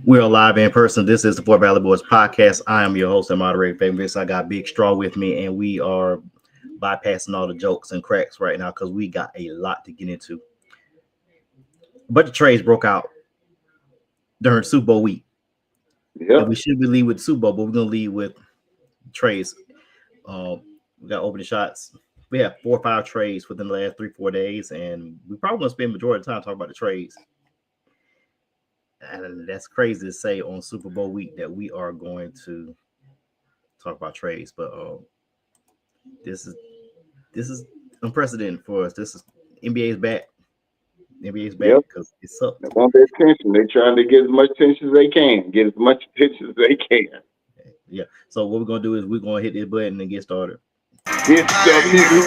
We're live in person. This is the Fort Valley Boys podcast. I am your host and moderator, Famous. I got Big Straw with me, and we are bypassing all the jokes and cracks right now because we got a lot to get into. But the trades broke out during Super Bowl week. And Yep. we should be lead with Super Bowl, but we're going to lead with trades. We got opening shots. We have 4 or 5 trades within the last 3-4 days, and we probably going to spend the majority of the time talking about the trades. And that's crazy to say on Super Bowl week that we are going to talk about trades, but this is unprecedented for us. This is NBA's back. NBA's back Yep. because it sucked. They want their attention. They're trying to get as much attention as they can. Get as much attention as they can. Yeah. So what we're gonna do is we're gonna hit this button and get started. Get W.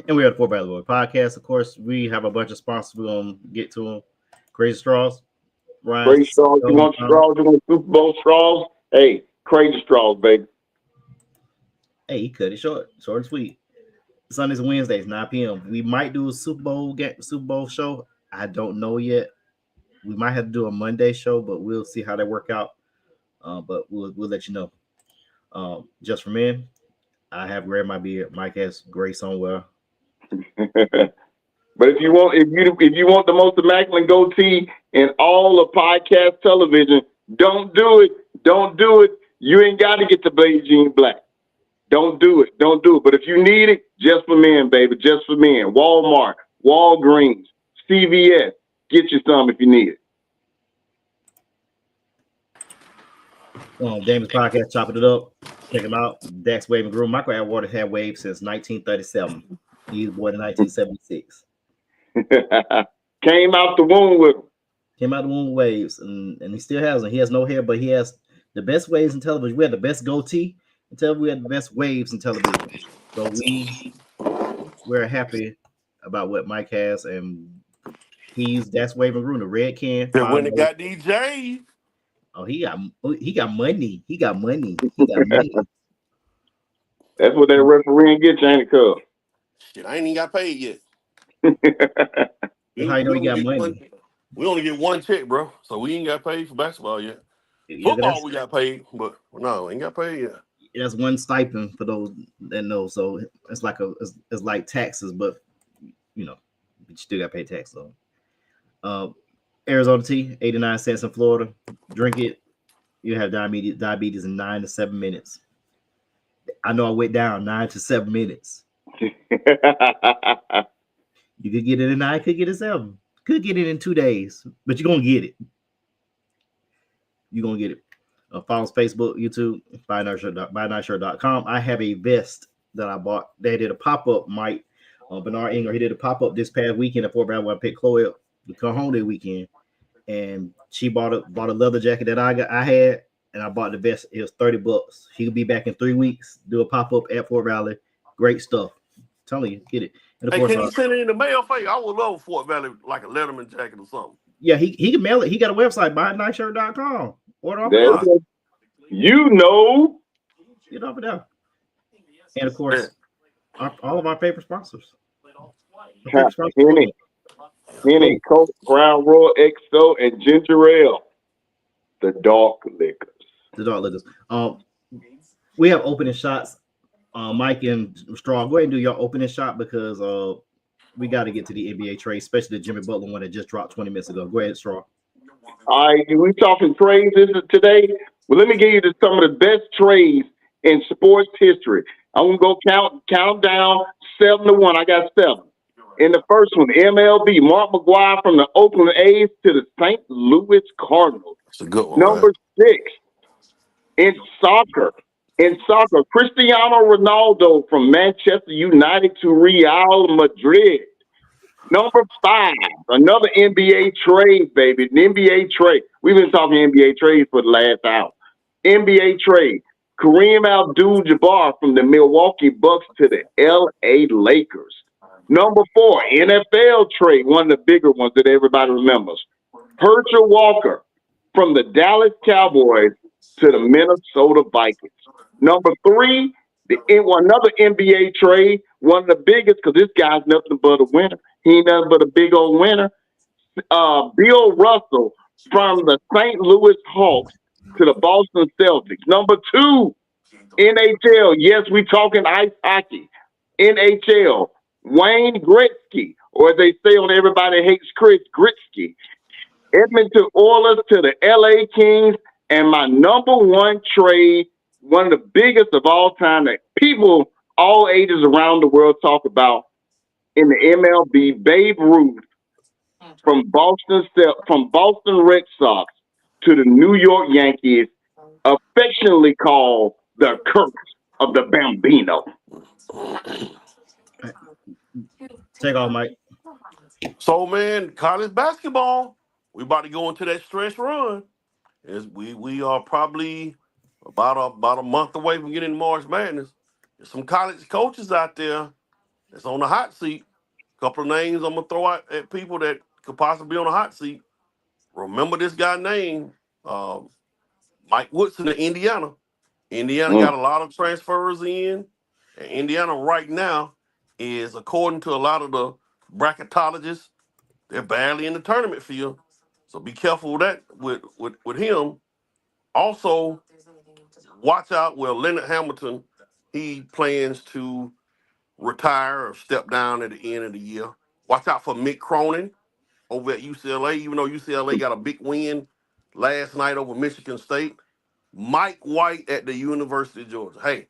And we are the Fort Valley Boy podcast. Of course, we have a bunch of sponsors. We're gonna get to them. Crazy Straws, Ryan. Crazy straws. You want straws? You want Super Bowl straws? Hey, crazy straws, baby. Hey, he cut it short and sweet. Sundays and Wednesdays, 9 p.m. We might do a Super Bowl show. I don't know yet. We might have to do a Monday show, but we'll see how that work out. But we'll let you know. Just for men, I have gray my beard. Mike has gray somewhere. But if you want the most immaculate goatee in all of podcast television, don't do it. Don't do it. You ain't got to get the Beijing black. Don't do it. Don't do it. But if you need it, just for men, baby. Just for men. Walmart, Walgreens, CVS. Get you some if you need it. James Podcast, chopping it up. Check him out. Dax Wave and Groom. Michael Atwater had waved since 1937. He was born in 1976. Came out the womb with him. Came out the womb with waves, and he still has them. He has no hair, but he has the best waves in television. We had the best goatee until we had the best waves in television. So we're happy about what Mike has, and he's Dax Wave and Groom, the red can. When it got DJ. Oh, he got money. He got money. He got money. That's what that referee get you, ain't it, cuz? Shit, I ain't even got paid yet. How you know he got money? We only get one check, bro. So we ain't got paid for basketball yet. Yeah, football, we got paid, but no, ain't got paid yet. That's one stipend for those that know. So it's like taxes, but you still got to pay tax on. Arizona tea, 89 cents in Florida. Drink it. You have diabetes in 9 to 7 minutes. I know I went down 9 to 7 minutes. You could get it in 9, could get it 7. Could get it in 2 days, but you're going to get it. You're going to get it. Follow us Facebook, YouTube, buynightshirt.com. I have a vest that I bought. They did a pop-up, Mike. Bernard Inger, he did a pop-up this past weekend at Fort Valley when I picked Chloe up to come home that weekend. And she bought a leather jacket that I had, and I bought the vest. It was $30. She could be back in 3 weeks. Do a pop-up at Fort Valley. Great stuff. I'm telling you, get it. And of course, can you send it in the mail for you? I would love Fort Valley, like a Letterman jacket or something. Yeah, he can mail it. He got a website, buynightshirt.com. Order off there. You know. Get over there. And of course, all of our favorite sponsors. Henny, Coke, Crown Royal, XO, and Ginger Ale. The dark liquors. The dark liquors. We have opening shots. Mike and Straw, go ahead and do your opening shot because we got to get to the NBA trade, especially the Jimmy Butler one that just dropped 20 minutes ago. Go ahead, Straw. All right, we talking trades today? Well, let me give you some of the best trades in sports history. I'm gonna go count down 7 to 1. I got 7. In the first one, MLB, Mark McGwire from the Oakland A's to the St. Louis Cardinals. That's a good one. Number 6, in soccer, Cristiano Ronaldo from Manchester United to Real Madrid. Number 5, another NBA trade, baby. An NBA trade. We've been talking NBA trades for the last hour. NBA trade. Kareem Abdul-Jabbar from the Milwaukee Bucks to the L.A. Lakers. Number 4, NFL trade, one of the bigger ones that everybody remembers. Herschel Walker from the Dallas Cowboys to the Minnesota Vikings. Number 3, another NBA trade, one of the biggest, because this guy's nothing but a winner. He ain't nothing but a big old winner. Bill Russell from the St. Louis Hawks to the Boston Celtics. Number 2, NHL. Yes, we talking ice hockey. NHL. Wayne Gretzky, or as they say on Everybody Hates Chris, Gretzky. Edmonton Oilers to the LA Kings. And my number 1 trade, one of the biggest of all time that people all ages around the world talk about in the MLB, Babe Ruth from Boston Red Sox to the New York Yankees, affectionately called the curse of the Bambino. Take off, Mike. So, man, college basketball, we about to go into that stretch run. We are probably about a month away from getting March Madness. There's some college coaches out there that's on the hot seat. A couple of names I'm gonna throw out at people that could possibly be on the hot seat. Remember this guy named Mike Woodson of Indiana. Indiana got a lot of transfers in, and Indiana right now is, according to a lot of the bracketologists, they're barely in the tournament field. So be careful with that with him. Also, watch out. Well, Leonard Hamilton, he plans to retire or step down at the end of the year. Watch out for Mick Cronin over at UCLA, even though UCLA got a big win last night over Michigan State. Mike White at the University of Georgia. Hey,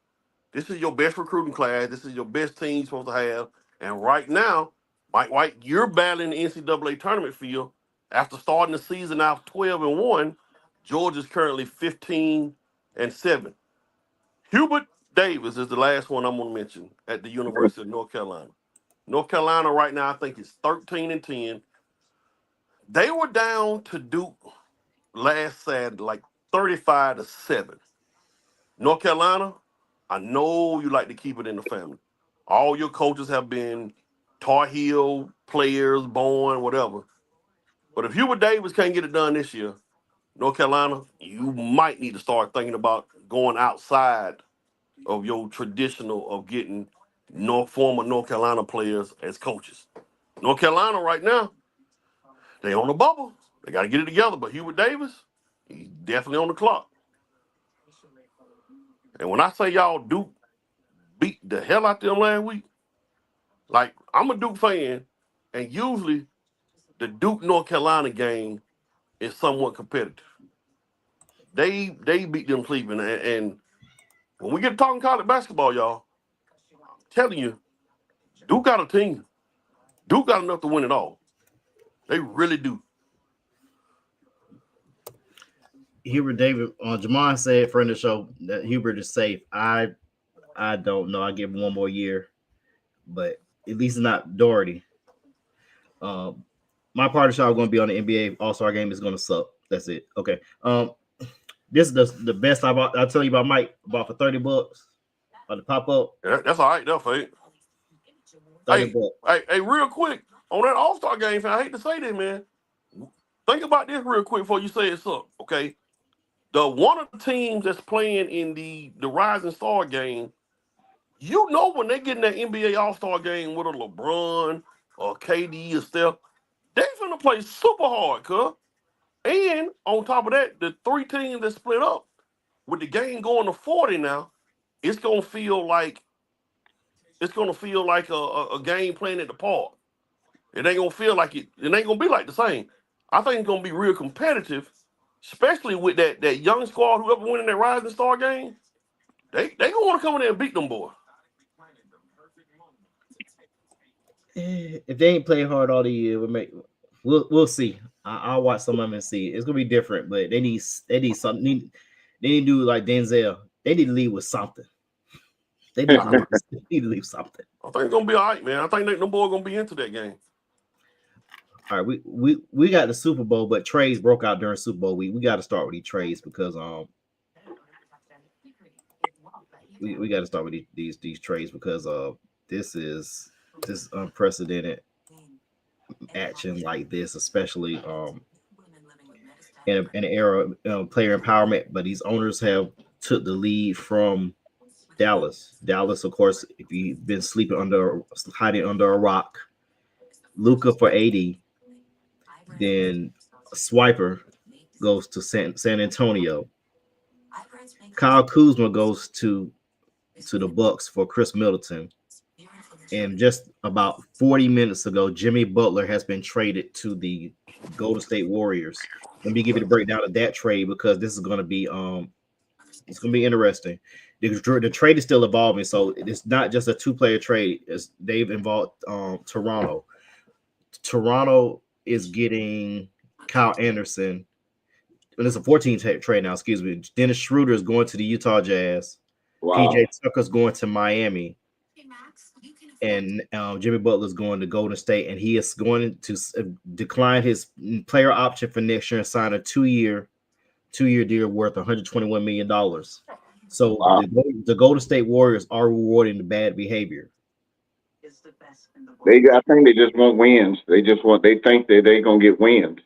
this is your best recruiting class. This is your best team you're supposed to have. And right now, Mike White, you're battling the NCAA tournament field. After starting the season out 12-1, Georgia's currently 15-7. Hubert Davis is the last one I'm going to mention at the University of North Carolina. North Carolina right now, I think, is 13-10. They were down to Duke last Saturday, like 35-7. North Carolina, I know you like to keep it in the family. All your coaches have been Tar Heel players, born, whatever. But if Hubert Davis can't get it done this year, North Carolina, you might need to start thinking about going outside of your traditional of getting former North Carolina players as coaches. North Carolina right now, they on the bubble. They got to get it together. But Hubert Davis, he's definitely on the clock. And when I say y'all Duke beat the hell out them last week, like, I'm a Duke fan, and usually the Duke North Carolina game is somewhat competitive. They beat them sleeping, and when we get to talking college basketball, y'all, I'm telling you, Duke got a team. Duke got enough to win it all. They really do. Hubert David, Jamon said, friend of the show, that Hubert is safe. I don't know. I give him one more year, but at least not Doherty. My part of the show going to be on the NBA All-Star game is going to suck. That's it. Okay. This is the best I'll tell you about Mike, about for $30 on the pop up. Yeah, that's all right, that's fake. Hey, real quick on that All-Star game, I hate to say this, man. Think about this real quick before you say it sucks. Okay, one of the teams that's playing in the Rising Star game, you know, when they get in that NBA All-Star game with a LeBron or KD or Steph, they finna play super hard, cuz. And on top of that, the 3 teams that split up, with the game going to 40 now, it's gonna feel like a game playing at the park. It ain't gonna feel like it. It ain't gonna be like the same. I think it's gonna be real competitive, especially with that young squad. Whoever winning that Rising Star game, they gonna want to come in there and beat them boys. If they ain't playing hard all the year, we'll see. I'll watch some of them and see. It's gonna be different, but they need something. They need to do like Denzel. They need to leave with something. They need to leave something. I think it's gonna be all right, man. I think them boys gonna be into that game. All right, we got the Super Bowl, but trades broke out during Super Bowl week. We got to start with these trades because we got to start with these trades because this is unprecedented action like this, especially in an era of player empowerment. But these owners have took the lead from Dallas. Dallas, of course, if you've been hiding under a rock, Luka for 80, then Swiper goes to San Antonio. Kyle Kuzma goes to the Bucks for Chris Middleton. And just about 40 minutes ago, Jimmy Butler has been traded to the Golden State Warriors. Let me give you the breakdown of that trade because this is going to be it's going to be interesting. The trade is still evolving, so it's not just a two-player trade. They've involved Toronto. Toronto is getting Kyle Anderson. And it's a 14 trade now. Excuse me. Dennis Schroeder is going to the Utah Jazz. Wow. PJ Tucker's going to Miami. And Jimmy Butler's going to Golden State, and he is going to decline his player option for next year and sign a two-year deal worth $121 million. So wow. the Golden State Warriors are rewarding the bad behavior. I think they just want wins. They think that they're gonna get wins.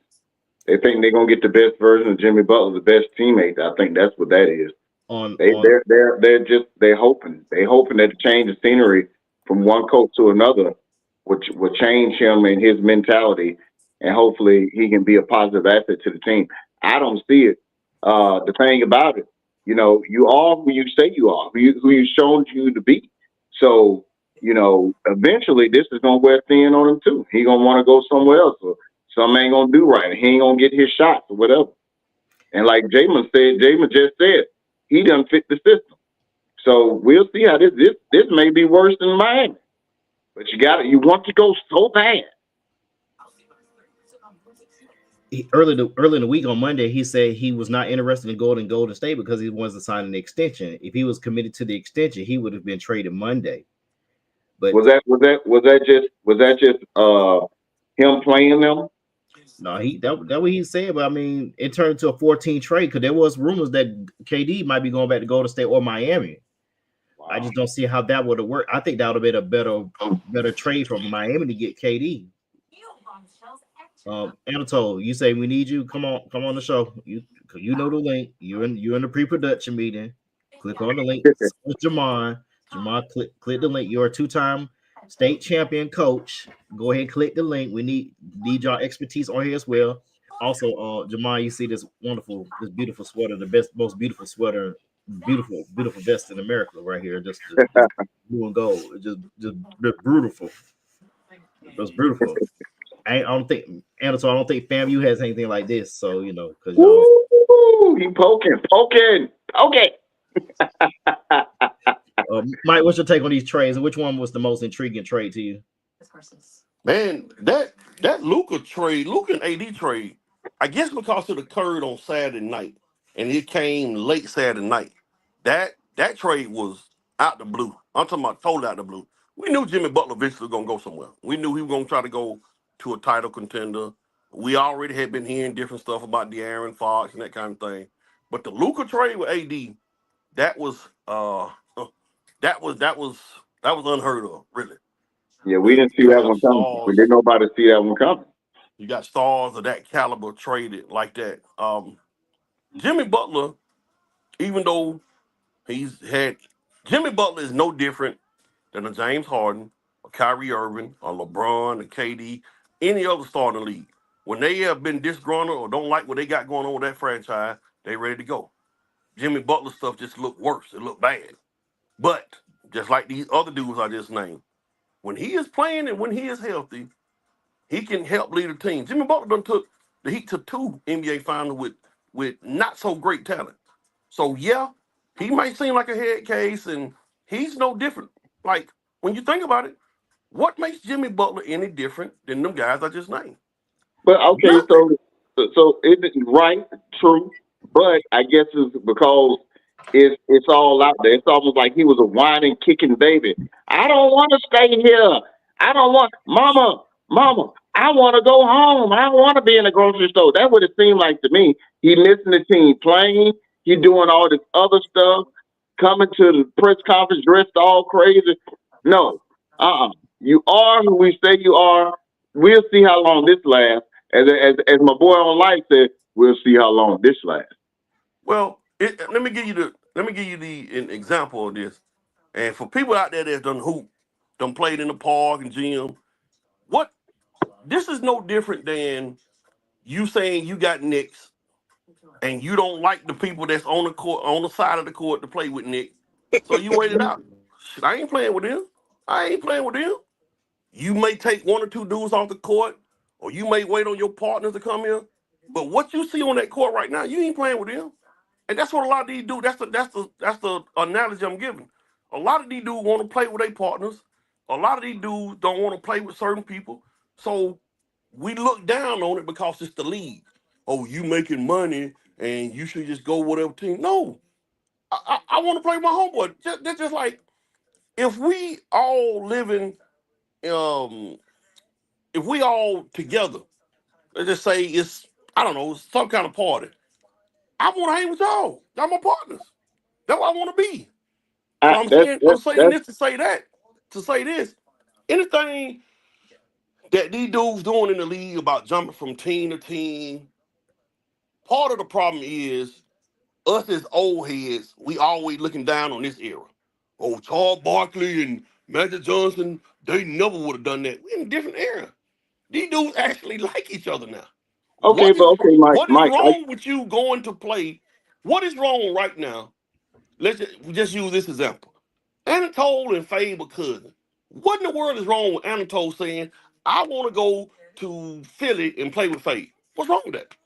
They think they're gonna get the best version of Jimmy Butler, the best teammate. I think that's what that is. They're hoping that the change of scenery from one coach to another, which will change him and his mentality, and hopefully he can be a positive asset to the team. I don't see it. The thing about it, you are who you say you are, who you've shown you to be. So, eventually this is gonna wear thin on him too. He gonna want to go somewhere else, or something ain't gonna do right. He ain't gonna get his shots or whatever. And like Jamin just said, he doesn't fit the system. So we'll see how this may be worse than Miami. But you want to go so bad. Early in the week on Monday, he said he was not interested in going to Golden State because he wasn't signing the extension. If he was committed to the extension, he would have been traded Monday. But was that just him playing them? No, that what he said. But I mean, it turned into a 14 trade because there was rumors that KD might be going back to Golden State or Miami. Wow. I just don't see how that would have worked. I think that would have been a better trade from Miami to get KD. Anatole, you say we need you. Come on the show. You know the link. You're in the pre-production meeting. Click on the link. With Jamon, click the link. You're a two-time state champion coach. Go ahead and click the link. We need your expertise on here as well. Also, Jamon, you see this beautiful sweater, most beautiful sweater, beautiful vest in America right here. Just blue and gold. Just beautiful. Just beautiful. I don't think FAMU has anything like this. So because he poking. Mike, what's your take on these trades, and which one was the most intriguing trade to you? Man, that Luka and AD trade, I guess because it occurred on Saturday night, and it came late Saturday night. That trade was out the blue. I'm talking about totally out the blue. We knew Jimmy Butler eventually was going to go somewhere. We knew he was going to try to go to a title contender. We already had been hearing different stuff about De'Aaron Fox and that kind of thing. But the Luka trade with AD, that was unheard of, really. Yeah, we didn't see that one coming. We didn't nobody see that one coming. You got stars of that caliber traded like that. Jimmy Butler, even though Jimmy Butler is no different than a James Harden, a Kyrie Irving, a LeBron, a KD, any other star in the league. When they have been disgruntled or don't like what they got going on with that franchise, they ready to go. Jimmy Butler stuff just looked worse. It looked bad. But just like these other dudes I just named, when he is playing and when he is healthy, he can help lead a team. Jimmy Butler done took the Heat to 2 NBA finals with not so great talent. So yeah, he might seem like a head case, and he's no different. Like when you think about it, what makes Jimmy Butler any different than them guys I just named? But okay, so it's right, true, but I guess it's because it's all out there. It's almost like he was a whining, kicking baby. I don't want to stay here. I don't want, Mama, I want to go home. I don't want to be in the grocery store. That's what it seemed like to me. He missing the team playing. He doing all this other stuff. coming to the press conference dressed all crazy. No, you are who we say you are. We'll see how long this lasts. As my boy on life said, we'll see how long this lasts. Well, let me give you an example of this. And for people out there that done hoop, done played in the park and gym, this is no different than you saying you got Knicks and you don't like the people that's on the court, on the side of the court to play with Nick. So you wait it out. Shit, I ain't playing with them. You may take one or two dudes off the court, or you may wait on your partners to come in. But what you see on that court right now, you ain't playing with them. And that's what a lot of these dudes, that's the analogy I'm giving. A lot of these dudes want to play with their partners. A lot of these dudes don't want to play with certain people. So we look down on it because it's the league. Oh, you making money and you should just go whatever team. No, I want to play with my homeboy. That's just like if we all living, if we all together, let's just say it's, I don't know, some kind of party. I want to hang with y'all. Y'all my partners. That's what I want to be. So I'm saying this to say that, to say this. Anything that these dudes doing in the league about jumping from team to team, part of the problem is us as old heads, we always looking down on this era. Oh, Charles Barkley and Magic Johnson, they never would have done that. We're in a different era. These dudes actually like each other now. Okay, Mike. What is wrong with you going to play? What is wrong right now? Let's just use this example. Anatole and Fabe are cousins. What in the world is wrong with Anatole saying, I want to go to Philly and play with Fabe? What's wrong with that?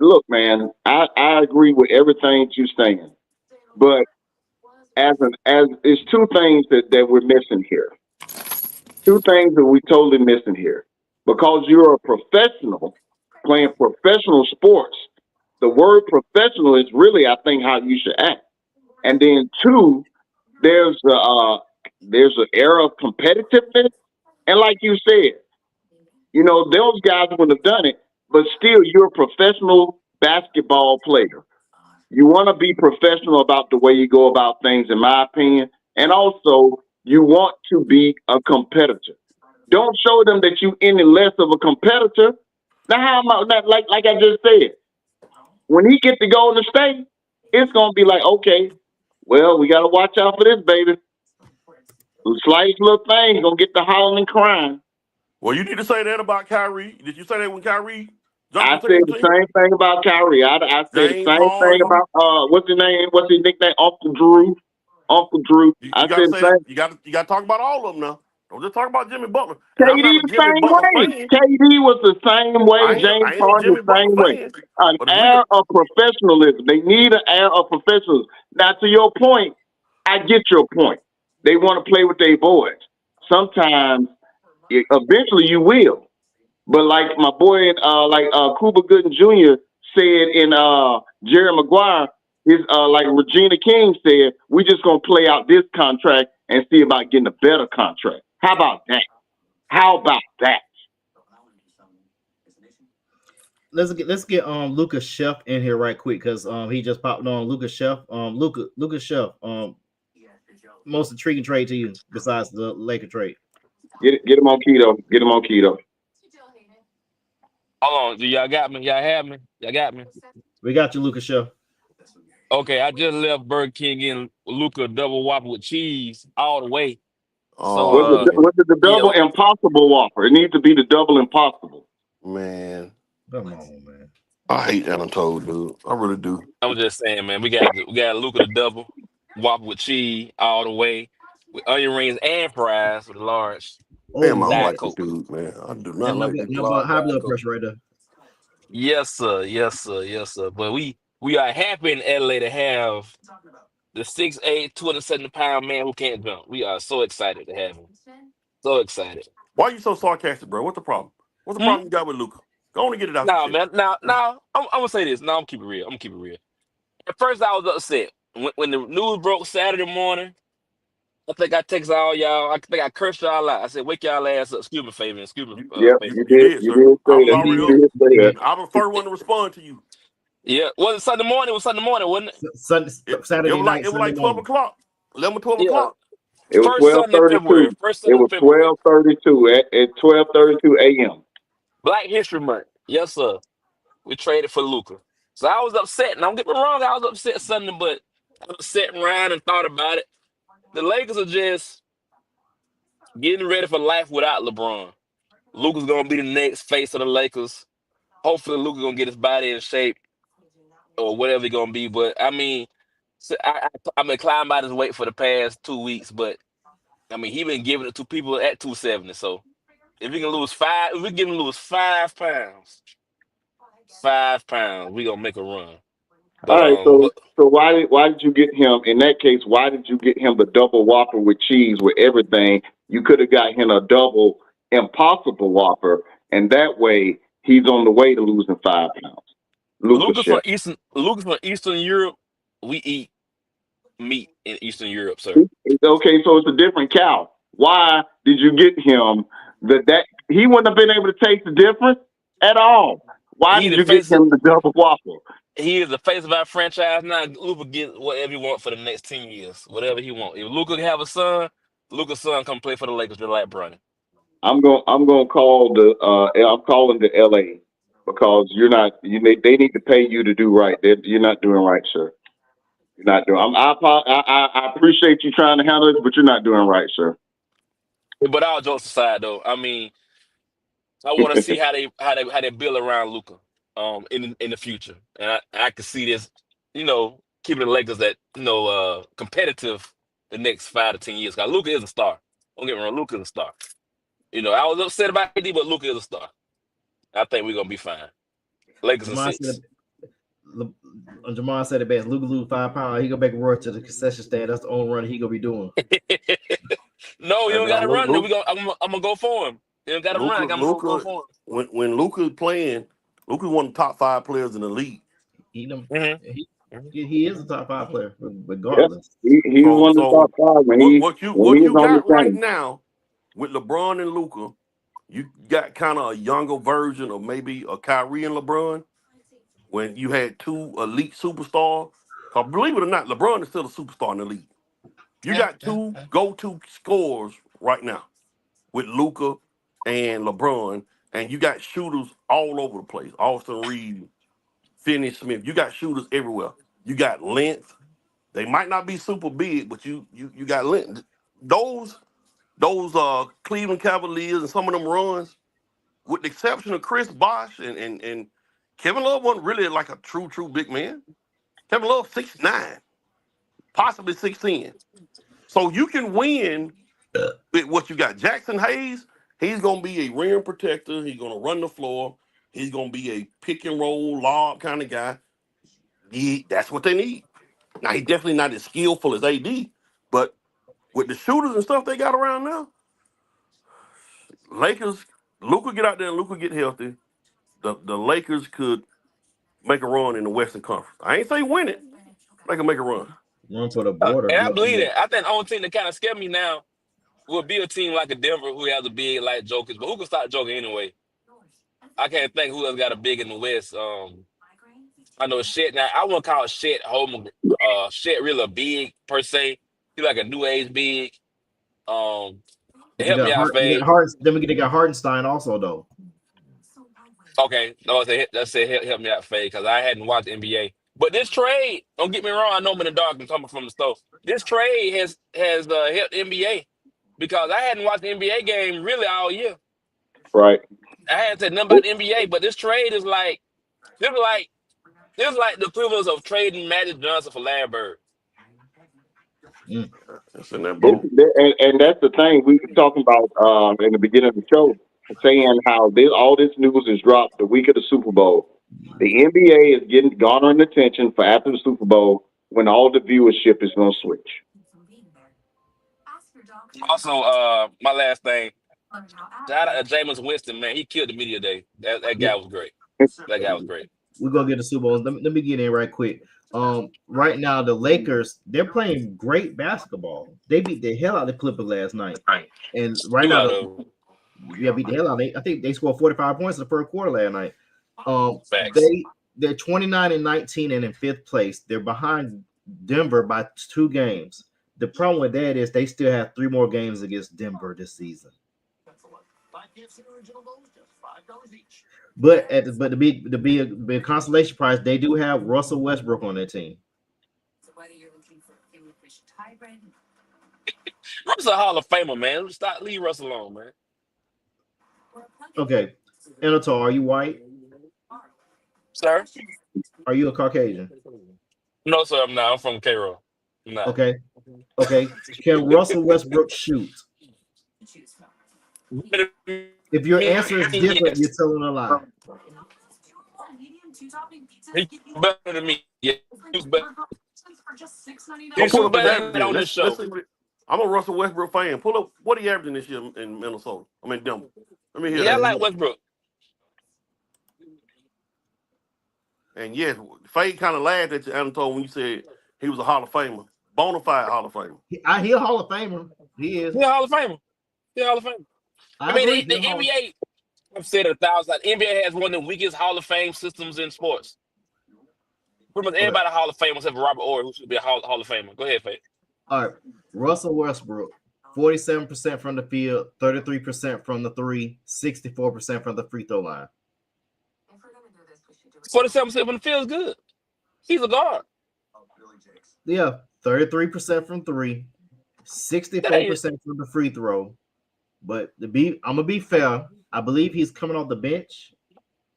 Look, man, I agree with everything you're saying, but as it's two things that we're missing here. Two things that we're totally missing here. Because you're a professional playing professional sports, the word professional is really, I think, how you should act. And then two, there's an era of competitiveness, and like you said, those guys wouldn't have done it. But still, you're a professional basketball player. You want to be professional about the way you go about things, in my opinion. And also, you want to be a competitor. Don't show them that you any less of a competitor. Now, how am I, like I just said, when he gets to Golden State, it's going to be like, okay, well, we got to watch out for this, baby. The slightest little thing going to get the hollering and crying. Well, you need to say that about Kyrie. Did you say that when Kyrie? I said the same thing about Kyrie. I said the same thing about what's his name? What's his nickname? Uncle Drew. You got to talk about all of them now. Don't just talk about Jimmy Butler. KD the same way. KD was the same way. James Harden the same way. An air of professionalism. They need an air of professionalism. Now, to your point, I get your point. They want to play with their boys. Sometimes, eventually, you will. But like my boy, Cuba Gooding Jr. said in Jerry Maguire, like Regina King said, we just gonna play out this contract and see about getting a better contract. How about that? Let's get Lucas Chef in here right quick because he just popped on. Lucas Chef, Lucas Chef, most intriguing trade to you besides the Laker trade. Get him on keto. Hold on, do y'all got me? Y'all have me? Y'all got me? We got you, Lucas Chef. Okay, I just left Burger King in Luca double whopper with cheese all the way. Was it the double impossible whopper? It needs to be the double impossible. Man. Come on, man. I hate Anatole, dude. I really do. I'm just saying, man, we got Luca the double whopper with cheese all the way with onion rings and fries with large. Damn, I like this dude, man. I do not like this. High blood pressure right there. Yes, sir. But we are happy in LA to have the 6'8", 270-pound man who can't jump. We are so excited to have him. So excited. Why are you so sarcastic, bro? What's the problem? What's the problem you got with Luka? Go on and get it out. Nah, man. Now, I'm gonna say this. No, I'm keep it real. At first, I was upset when the news broke Saturday morning. I think I texted all y'all. I think I cursed y'all out. I said, "Wake y'all ass up." Excuse me, Fabian. Yeah, you did. You did say that. I was the first one to respond to you. Yeah, was it Sunday morning? It was Sunday morning, wasn't it? Saturday night, it was like Sunday 12 morning. o'clock, 11, 12 Yeah, o'clock. It was first Sunday in February. 12:32. First It Sunday in was February. 12:32 at 12:32 a.m. Black History Month. Yes, sir. We traded for Luka. So I was upset. And don't get me wrong, I was upset Sunday, but I was sitting around and thought about it. The Lakers are just getting ready for life without LeBron. Luka's gonna be the next face of the Lakers. Hopefully, Luka's gonna get his body in shape or whatever it's gonna be. But I mean, I've been climbing by his weight for the past 2 weeks, but I mean, he been giving it to people at 270. So if we can lose five, if we can lose 5 pounds, 5 pounds, we gonna make a run. All But right, so why did you get him in that case? Why did you get him the double Whopper with cheese with everything? You could have got him a double Impossible Whopper, and that way he's on the way to losing 5 pounds. Lucas Chef. Lucas from Eastern Europe. We eat meat in Eastern Europe, sir. Okay, so it's a different cow. Why did you get him that he wouldn't have been able to taste the difference at all? Why did you get him the double Whopper? He is the face of our franchise now. Luka get whatever he want for the next 10 years, whatever he want. If Luka have a son, Luka's son come play for the Lakers just like Bronny. I'm gonna call I'm calling the LA because they need to pay you to do right. You're not doing right, sir. You're not doing. I appreciate you trying to handle it, but you're not doing right, sir. But all jokes aside, though, I mean, I want to see how they build around Luka, in the future, and I can see this, keeping the Lakers that competitive the next 5 to 10 years. Because Luka is a star. Don't get me wrong, Luka is a star. I was upset about AD, but Luka is a star. I think we're gonna be fine. Lakers in 6. Jamar said it best. Luka lose 5 pounds. He go back and roar to the concession stand. That's the only run he gonna be doing. No, you don't gotta run. I'm gonna go for him. You don't gotta run. I'm gonna go for him. When Luka is playing, Luka's one of the top 5 players in the league. He is a top 5 player, regardless. Yep. He's one of the top 5 what you got right now with LeBron and Luka, you got kind of a younger version of maybe a Kyrie and LeBron when you had 2 elite superstars. Because believe it or not, LeBron is still a superstar in the league. You got 2 go-to scorers right now with Luka and LeBron, and you got shooters all over the place. Austin Reeves, Finney Smith. You got shooters everywhere. You got length. They might not be super big, but you got length. Those Cleveland Cavaliers and some of them runs, with the exception of Chris Bosh and Kevin Love wasn't really like a true big man. Kevin Love 6'9", possibly 6'10". So you can win with what you got. Jackson Hayes, he's gonna be a rim protector. He's gonna run the floor. He's gonna be a pick and roll lob kind of guy. That's what they need. Now he's definitely not as skillful as AD, but with the shooters and stuff they got around now, Lakers, Luka get out there and Luka get healthy. The Lakers could make a run in the Western Conference. I ain't say win it. They can make a run. Run for the border. And I believe that. I think the only team that kind of scared me now will be a team like a Denver who has a big like Jokic, but who can stop Jokic anyway? I can't think who else got a big in the West. I know Shet. Now I wouldn't call Shet Shet really a big per se. He's like a new age big. Help me out, Fade. Then they got Hardenstein also though. Okay, no, let's say help me out, Fade, because I hadn't watched the NBA. But this trade, don't get me wrong, I know I'm in the dark and coming from the stove. This trade has helped the NBA because I hadn't watched the NBA game really all year. Right. I hadn't said nothing about the NBA, but this trade is like the equivalent of trading Magic Johnson for Larry Bird. That's in that boat. And that's the thing we were talking about in the beginning of the show, saying how all this news is dropped the week of the Super Bowl. The NBA is garnering attention for after the Super Bowl when all the viewership is going to switch. Also, my last thing, shout out to Jameis Winston, man. He killed the media day. That guy was great. That guy was great. We're going to get the Super Bowl. Let me get in right quick. Right now, the Lakers, they're playing great basketball. They beat the hell out of the Clippers last night. And right now, beat the hell out of them. I think they scored 45 points in the first quarter last night. they're 29-19 and in 5th place. They're behind Denver by 2 games. The problem with that is they still have 3 more games against Denver this season. But to be a consolation prize, they do have Russell Westbrook on their team. Russell's a Hall of Famer, man. Leave Russell alone, man. Okay, Anatol, are you white? Sir? Are you a Caucasian? No, sir, I'm not. I'm from Cairo. Nah. Okay. Can Russell Westbrook shoot? If your answer is different, you're telling a lie. He's better than me. Yeah, he's better. Don't pull up his better average. on this show. I'm a Russell Westbrook fan. Pull up what he averaging this year in Minnesota. I mean Denver. Let me hear Yeah, I that. like Westbrook. And yes, Faye kind of laughed at you, Anatol, when you said he was a Hall of Famer, bona fide Hall of Famer. He a Hall of Famer. He is. He's a Hall of Famer. He's a Hall of Famer. I mean, agree. the NBA, I've said it 1,000 times, NBA has one of the weakest Hall of Fame systems in sports. Pretty much everybody Hall of Fame except for Robert Ory, who should be a Hall of Famer. Go ahead, Faye. All right. Russell Westbrook, 47% from the field, 33% from the 3, 64% from the free throw line. 47% from the field is good. He's a guard. Yeah, 33% from 3, 64% from the free throw. But I'm gonna be fair. I believe he's coming off the bench.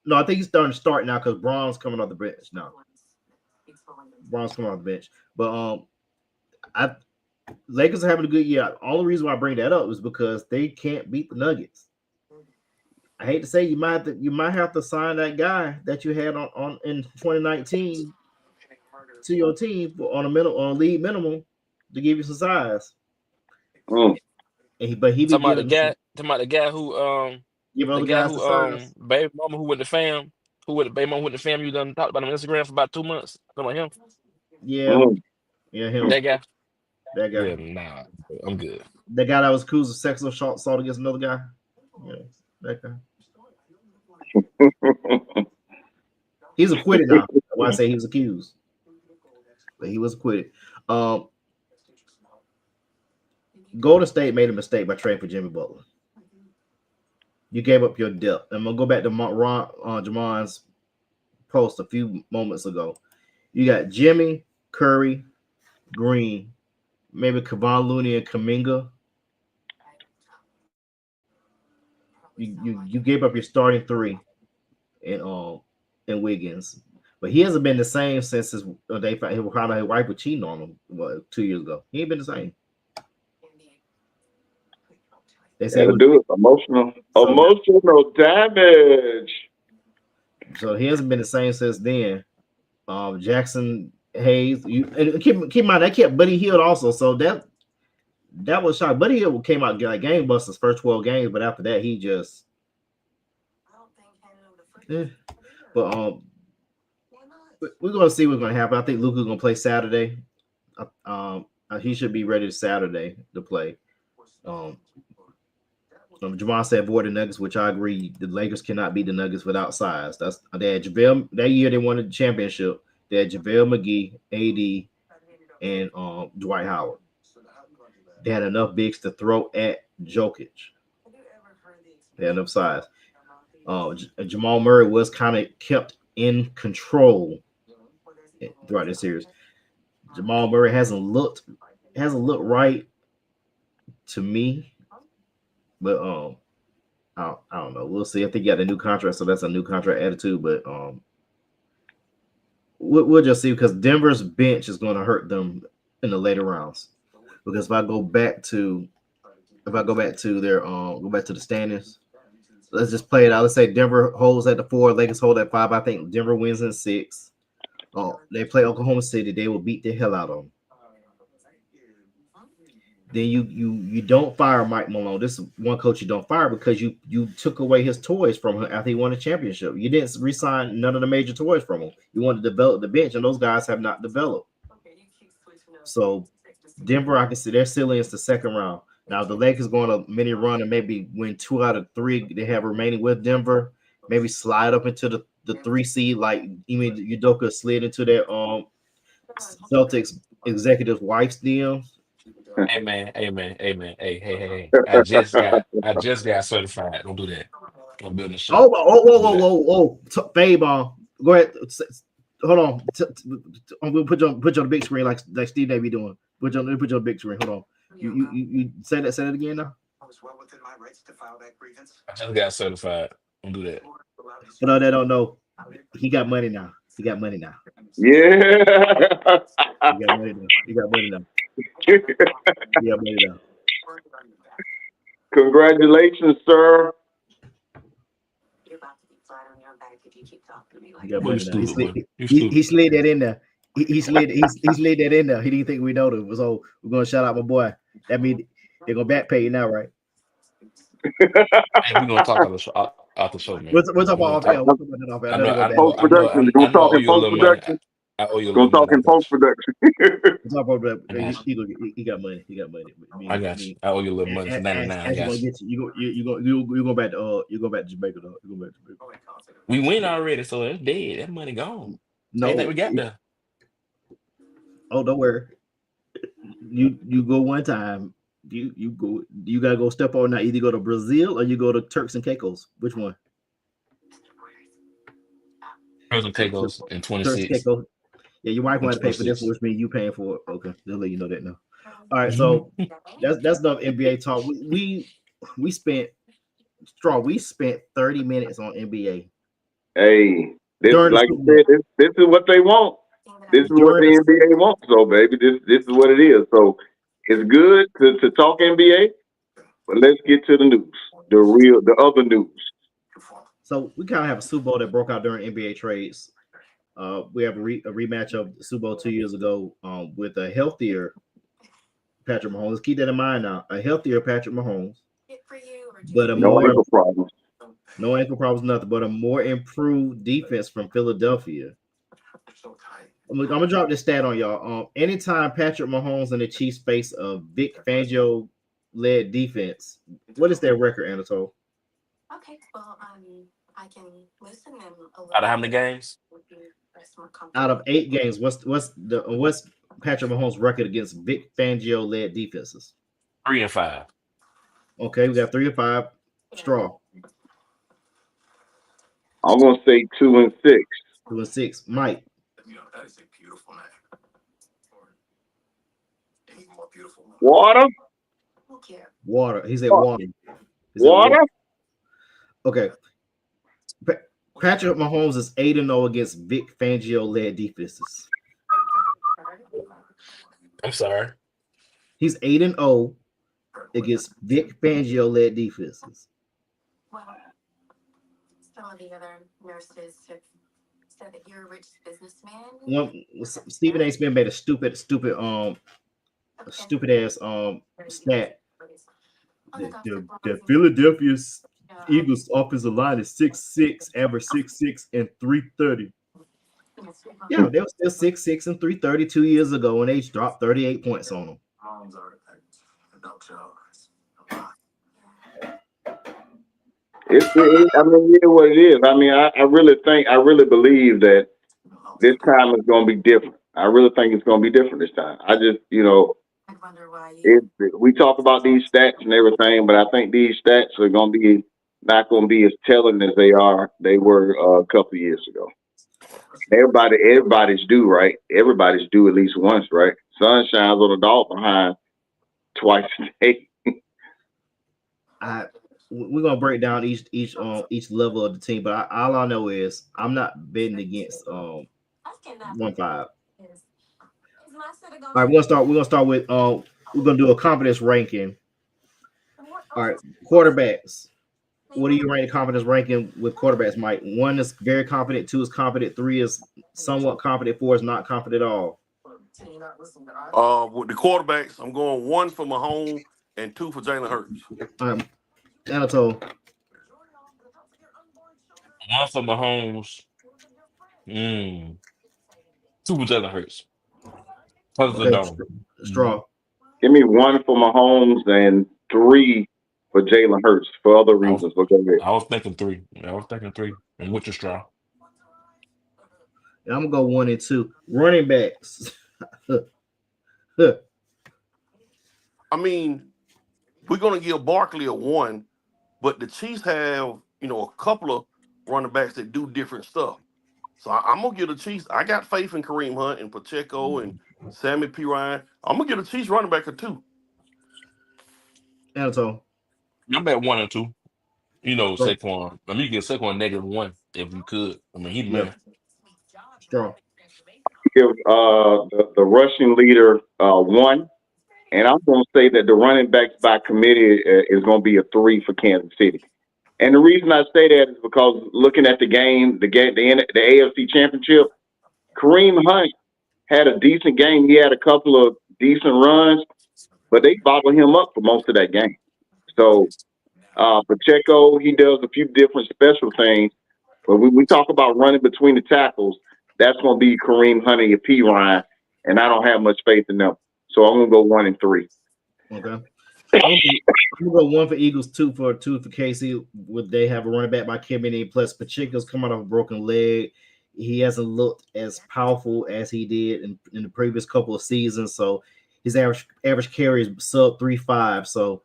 No, I think he's starting to start now because Braun's coming off the bench now. Braun's coming off the bench. But Lakers are having a good year. All the reason why I bring that up is because they can't beat the Nuggets. I hate to say you might have to sign that guy that you had on in 2019 to your team on a league minimum to give you some size. But he be talking about the guy who give other guys the size. baby mama who went to fam, you done talked about him on Instagram for about 2 months. Talking about him. Yeah, him. That guy. Yeah, nah, I'm good. The guy that was accused of sexual assault against another guy. Yeah, that guy. He's acquitted now. That's why I say he was accused. But he was acquitted. Golden State made a mistake by trading for Jimmy Butler. You gave up your depth. I'm gonna go back to Jamon's post a few moments ago. You got Jimmy, Curry, Green, maybe Kevon Looney and Kuminga. You gave up your starting 3 in Wiggins, but he hasn't been the same since they found his wife was cheating on him 2 years ago. He ain't been the same. They say do it. Emotional damage. So he hasn't been the same since then. Jackson Hayes, and keep in mind they kept Buddy Hield also, so that was shocking. Buddy Hield came out like gangbusters first 12 games, but after that he just. But we're gonna see what's gonna happen. I think Luka's gonna play Saturday. He should be ready Saturday to play. Jamal said avoid the Nuggets, which I agree. The Lakers cannot beat the Nuggets without size. They had JaVale that year. They won the championship. They had JaVale McGee, AD, and Dwight Howard. They had enough bigs to throw at Jokic. They had enough size. Jamal Murray was kind of kept in control throughout this series. Jamal Murray hasn't looked right to me. But I don't know. We'll see. I think he got a new contract, so that's a new contract attitude. But we'll just see because Denver's bench is going to hurt them in the later rounds. Because if I go back to the standings, let's just play it out. Let's say Denver holds at the 4, Lakers hold at 5. I think Denver wins in 6. They play Oklahoma City. They will beat the hell out of them. Then you don't fire Mike Malone. This is one coach you don't fire because you took away his toys from him after he won a championship. You didn't re-sign none of the major toys from him. You wanted to develop the bench, and those guys have not developed. So Denver, I can see their ceiling is the second round. Now the Lakers going a mini run and maybe win 2 out of 3 they have remaining with Denver. Maybe slide up into the 3 seed, like even Udoka slid into that Celtics executive wife's DM. Hey man, hey man, hey man, hey. I just got certified. Don't do that. I'm building a show. Oh, Don't do that. whoa. Fable. Go ahead. Hold on. I'm gonna put you on the big screen like Steve Navy doing. Put you on the big screen. Hold on. You say that again now. I just got certified. Don't do that. For those that don't know, he got money now. He got money now. Yeah. He got money now. He got money now. He got money now. Congratulations, sir. He got Boy, you money now. stupid, boy. You He stupid. slid that in there. He slid that in there. He didn't think we noticed. So we're gonna shout out my boy. That means they're gonna back pay you now, right? Hey, we're gonna talk out the show, man. We're talking We're about gonna off air. talk. We're talking about off air. I know, I We're know, Post I know, production. We're I know. I owe talking you a post little money. production. I owe you a We're little money. talking post production. talking about I got you. he got money. He got money. I got you. I owe you a little money for 99. I As you got gonna you. get you go back to Jamaica though. You go back to Jamaica. We win already, so it's dead. That money gone. No, Ain't that we got there? oh, don't worry. You go one time. You go. You gotta go step on now. Either go to Brazil or you go to Turks and Caicos. Which one? Prison Caicos in Turks and 26. Caicos. Yeah, your wife In wanted to pay for this, 26. which means you paying for it. Okay, they'll let you know that now. All right, so that's enough NBA talk. We spent 30 minutes on NBA Hey, this during the like Super I Bowl. said, this is what they want. This is what During the the NBA wants, so baby. This is what it is. So it's good to talk NBA, but let's get to the news. The other news. So we kind of have a Super Bowl that broke out during NBA trades. We have a rematch of the Super Bowl 2 years ago with a healthier Patrick Mahomes. Let's keep that in mind now. A healthier Patrick Mahomes, but a No more ankle problems. no ankle problems, nothing, but a more improved defense from Philadelphia. I'm gonna drop this stat on y'all. Anytime Patrick Mahomes and the Chiefs face a Vic Fangio led defense, what is their record, Anatole? Out of how many games? Out of 8 games, what's Patrick Mahomes' record against Vic Fangio led defenses? 3-5. Okay, we got 3 or 5. Straw. I'm gonna say 2-6. 2 and 6. Mike. Water. Water. He said water. He said Water. Okay. Patrick Mahomes is 8-0 against Vic Fangio led defenses. I'm sorry. He's 8-0 against Vic Fangio led defenses. Some of the other nurses have said that you're a rich businessman. Stephen A. Smith made a stupid ass stat. The Philadelphia Eagles offensive line is 6'6", average 6'6" and 330. Yeah, they were still 6'6" and 330 2 years ago, and they dropped 38 points on them. I mean, yeah, what it is. I mean, I really believe that this time is going to be different. I really think it's going to be different this time. I just, we talk about these stats and everything, but I think these stats are going to be not going to be as telling as they were a couple of years ago. Everybody's due, right? Everybody's due at least once, right? Sun shines on a dog behind twice a day. We're gonna break down each level of the team, but all I know is I'm not betting against 1-5. All right, we're gonna start with we're gonna do a confidence ranking. All right, quarterbacks. What do you rate the confidence ranking with quarterbacks, Mike? 1 is very confident, 2 is confident, 3 is somewhat confident, 4 is not confident at all. With the quarterbacks, I'm going 1 for Mahomes and 2 for Jalen Hurts. Anatole. 1 for Mahomes. 2 for Jalen Hurts. Okay, Straw. Give me 1 for Mahomes and 3 for Jalen Hurts for other reasons. I was thinking 3. And with your straw. And I'm gonna go 1 and 2. Running backs. I mean, we're gonna give Barkley a 1, but the Chiefs have, a couple of running backs that do different stuff. So I'm gonna give the Chiefs. I got faith in Kareem Hunt and Pacheco and Sammy P. Ryan. I'm gonna give the Chiefs running back a 2. Anatole. I'm at 1 and 2. Straw. Saquon. I mean, you get Saquon -1 if you could. I mean, he the Yeah. man. Straw. Give the rushing leader 1. And I'm going to say that the running backs by committee is going to be a 3 for Kansas City. And the reason I say that is because looking at the AFC Championship, Kareem Hunt had a decent game. He had a couple of decent runs, but they bottled him up for most of that game. So Pacheco, he does a few different special things. But when we talk about running between the tackles, that's going to be Kareem Hunt and your P. Ryan, and I don't have much faith in them. So I'm going to go 1 and 3. Okay. I'm gonna go 1 for Eagles, 2 for KC. Would they have a running back by Kemeny? Plus Pacheco's coming off a broken leg. He hasn't looked as powerful as he did in the previous couple of seasons. So his average carry is sub 3.5. So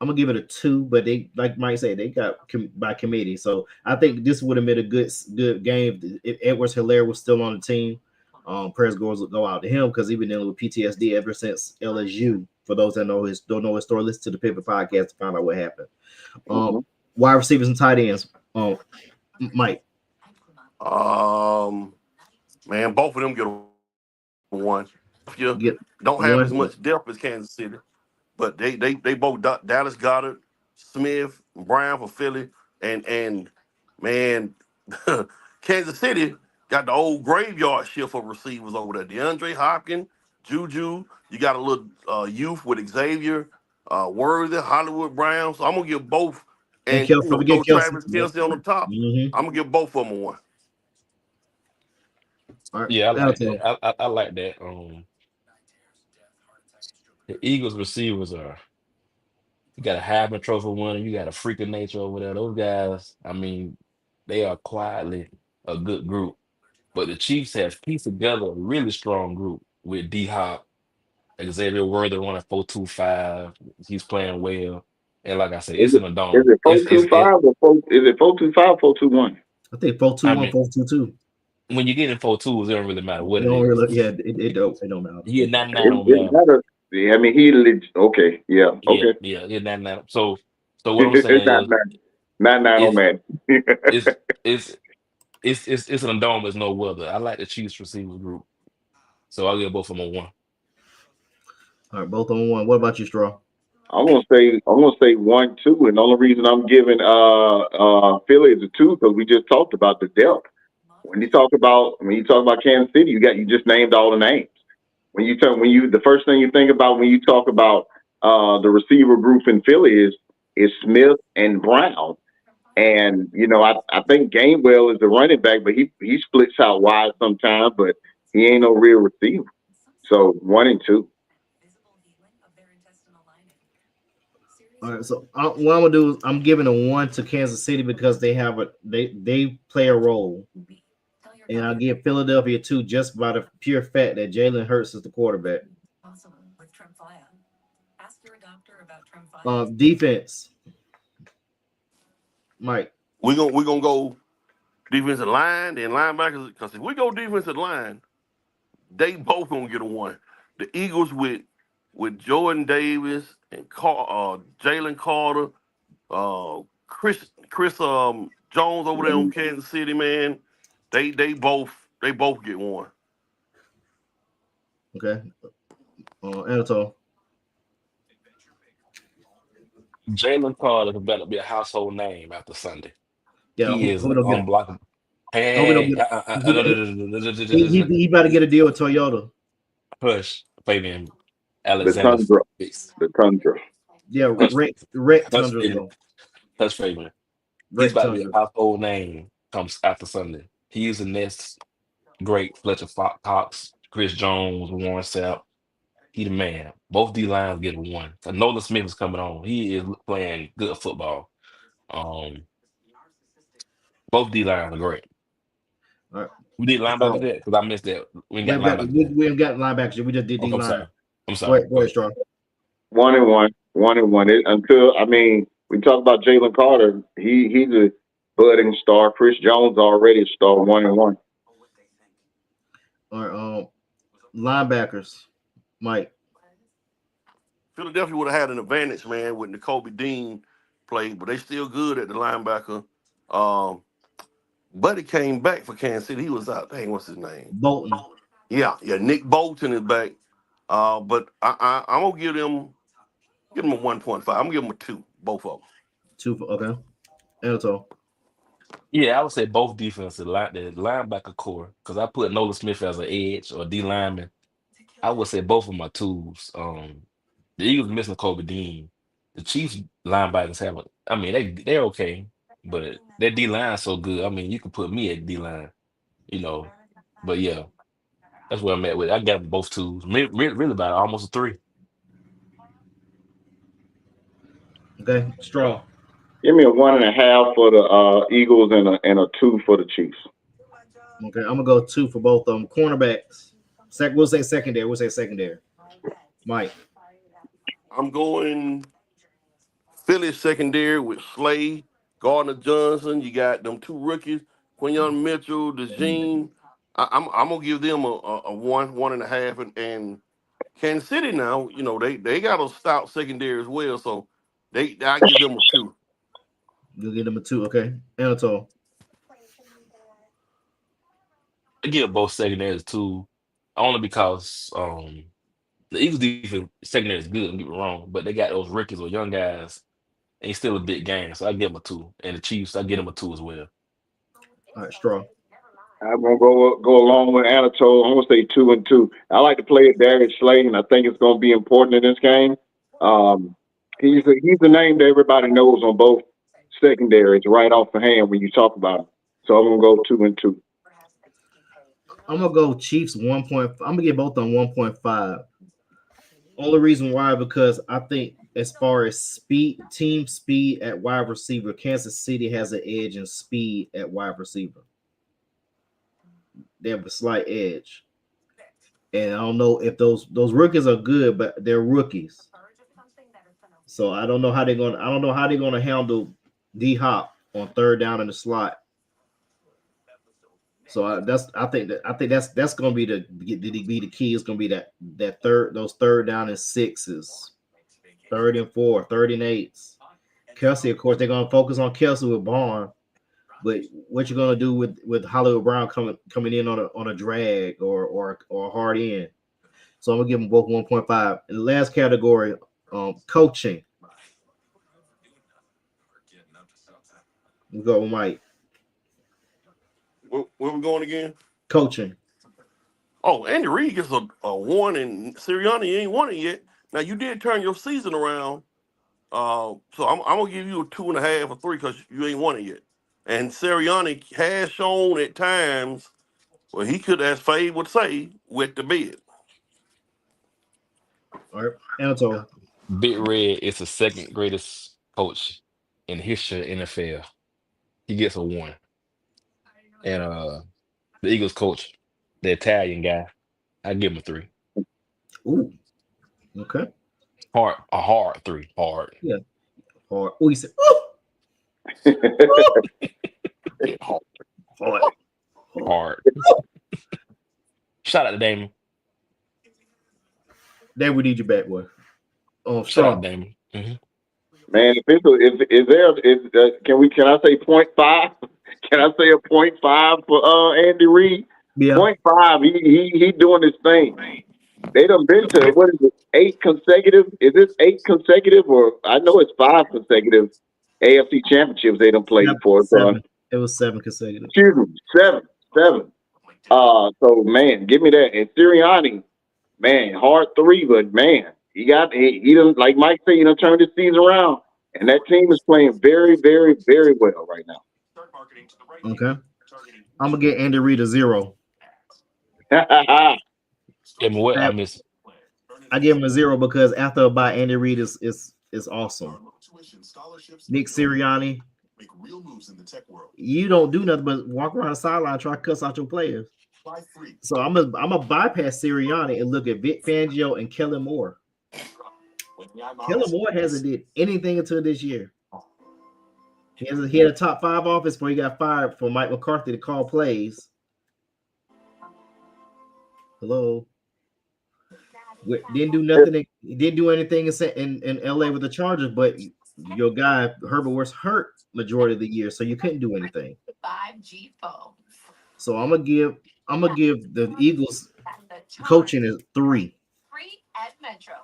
I'm gonna give it a 2. But they, like Mike said, they got by committee. So I think this would have been a good game if Edwards-Helaire was still on the team. Prayers go out to him because he's been dealing with PTSD ever since LSU. For those that don't know his story, listen to the Pivot podcast to find out what happened. Wide receivers and tight ends. Mike. Man, both of them get a 1. If you don't have as much depth as Kansas City, but they both Dallas Goedert, Smith, Brown for Philly, and man, Kansas City got the old graveyard shift of receivers over there. DeAndre Hopkins, Juju. You got a little youth with Xavier, Worthy, Hollywood Brown. So I'm gonna give both, and throw Travis Kelce on the top. I'm gonna give both of them a 1. All right. Yeah, I like that. I like that. The Eagles receivers are. You got a Heisman Trophy winner. You got a freak of nature over there. Those guys, I mean, they are quietly a good group. But the Chiefs have pieced together a really strong group with D Hop, Xavier Worthy running 4.25. He's playing well. And like I said, it's in a dome. Is it 4.25 or is it 4.25 or 4.21? I think 4.21, 4.22. When you get in 4.2s, it don't really matter what it is. Really, yeah, it don't matter. He had 99 on that. I mean, he okay, yeah, okay, yeah, he had 99. So what I'm saying is, 99 on man. It's an dome. There's no weather. I like the Chiefs receiver group, so I'll give both of them a 1. All right, both on 1. What about you, Straw? I'm gonna say 1, 2, and the only reason I'm giving Philly is a 2 because we just talked about the depth. When you talk about Kansas City, you just named all the names. The first thing you think about when you talk about the receiver group in Philly is Smith and Brown. And I think Gainwell is the running back, but he splits out wide sometimes, but he ain't no real receiver. So 1 and 2. All right, so what I'm gonna do is I'm giving a 1 to Kansas City because they play a role, and I'll give Philadelphia 2 just by the pure fact that Jalen Hurts is the quarterback. Defense, Mike. We're gonna go defensive line and linebackers because if we go defensive line, they both gonna get a 1. The Eagles with Jordan Davis and Jalen Carter, Chris Jones over there on Kansas City, man. They both get 1. Okay. Anatole. Jalen Carter better be a household name after Sunday. Yeah, he is unblockable. He about to get a deal with Toyota. Push, Fabian Alexander. The Tundra. Yeah, Red Tundra. That's Fabian. He's about to be a household name comes after Sunday. He is the next great Fletcher Cox, Chris Jones, Warren Sapp. He the man. Both D lines get a 1. So Nolan Smith is coming on. He is playing good football. Both D lines are great. All right. We did linebackers yet? Because I missed that. We ain't got linebackers yet. We haven't got linebackers. We just did D I'm line. sorry. I'm Go sorry. ahead, Straw. 1-1. Until, I mean, we talk about Jalen Carter. He's a budding star. Chris Jones already a star. 1-1. All right, linebackers, Mike. Philadelphia would have had an advantage, man, with N'Kobe Dean played, but they still good at the linebacker. Buddy came back for Kansas City. He was out. Dang, what's his name? Bolton. Yeah. Nick Bolton is back. But I'm gonna give them a 1.5. I'm gonna give them a 2, both of them. 2 for okay. Anatol. Yeah, I would say both defensive the linebacker core, because I put Nolan Smith as an edge or D lineman. I would say both of my twos. The Eagles missing Kobe Dean. The Chiefs linebackers they're okay, but their D line so good. I mean, you can put me at D line, you know. But yeah, that's where I'm at with it. I got them both twos. Really about almost a 3. Okay, Straw. Give me a 1.5 for the Eagles and a 2 for the Chiefs. Okay, I'm gonna go 2 for both of them. Cornerbacks. We'll say secondary. Mike. I'm going Philly secondary with Slay, Gardner Johnson. You got them 2 rookies, Quinyon Mitchell, DeJean. I'm gonna give them a 1.5, and Kansas City now, you know, they got a stout secondary as well, so I give them a 2. You'll give them a 2. Okay, Anatol. I give both secondaries 2, only because the Eagles defense secondary is good. Don't get me wrong, but they got those rookies or young guys. And it's still a big game, so I give them a 2. And the Chiefs, I give them a 2 as well. All right, Straw. I'm gonna go along with Anatole. I'm gonna say 2 and 2. I like to play at Darius Slay, and I think it's gonna be important in this game. He's the name that everybody knows on both secondaries right off the hand when you talk about him. So I'm gonna go 2 and 2. I'm gonna go Chiefs 1. I'm gonna get both on 1.5. Only reason why, because I think as far as team speed at wide receiver, Kansas City has an edge in speed at wide receiver. They have a slight edge, and I don't know if those rookies are good, but they're rookies. So I don't know how they're gonna handle D Hop on 3rd down in the slot. So I think that's gonna be the key. It's gonna be those 3rd down and 6s, 3rd and 4, 3rd and 8s. Kelsey, of course, they're gonna focus on Kelsey with Barn, but what you're gonna do with Hollywood Brown coming in on a drag or a hard end. So I'm gonna give them both 1.5. And the last category, coaching. We go with Mike. Where we going again? Coaching. Oh, Andy Reid gets a 1, and Sirianni ain't won it yet. Now, you did turn your season around, so I'm going to give you a 2.5 or 3 because you ain't won it yet. And Sirianni has shown at times where he could, as Fade would say, wet the bed. All right, Anatole. Big Red is the 2nd greatest coach in the history of NFL. He gets a 1. And the Eagles coach, the Italian guy, I give him a 3. Ooh. Okay. A hard 3. Hard. Yeah. Hard. Oh, he said, ooh. Yeah, hard. Hard. Hard. Shout out to Damon. Then we need you back, boy. Shout out to Damon. Mm-hmm. Man, can I say 0.5? Can I say a 0.5 for Andy Reid? Yeah. 0.5. He doing his thing. They done been to, what is it, 8 consecutive? Is this 8 consecutive, or I know it's 5 consecutive AFC championships they done played for. 7. It was 7 consecutive. Excuse me, 7. So man, give me that. And Sirianni, man, hard 3, but man, he done, like Mike said, turned his season around, and that team is playing very, very, very well right now. Okay. I'm gonna get Andy Reid a 0. Give me what? I miss. I give him a 0 because after a bye, Andy Reid is awesome. Nick Sirianni You don't do nothing but walk around the sideline, try to cuss out your players. So I'm a bypass Sirianni and look at Vic Fangio and Kellen Moore. Kellen Moore hasn't did anything until this year. He had a top 5 office before he got fired for Mike McCarthy to call plays. Hello. Didn't do nothing. He didn't do anything in LA with the Chargers, but your guy Herbert was hurt majority of the year, so you couldn't do anything. 5G phone. So I'm gonna give the Eagles coaching is 3, Free at Metro.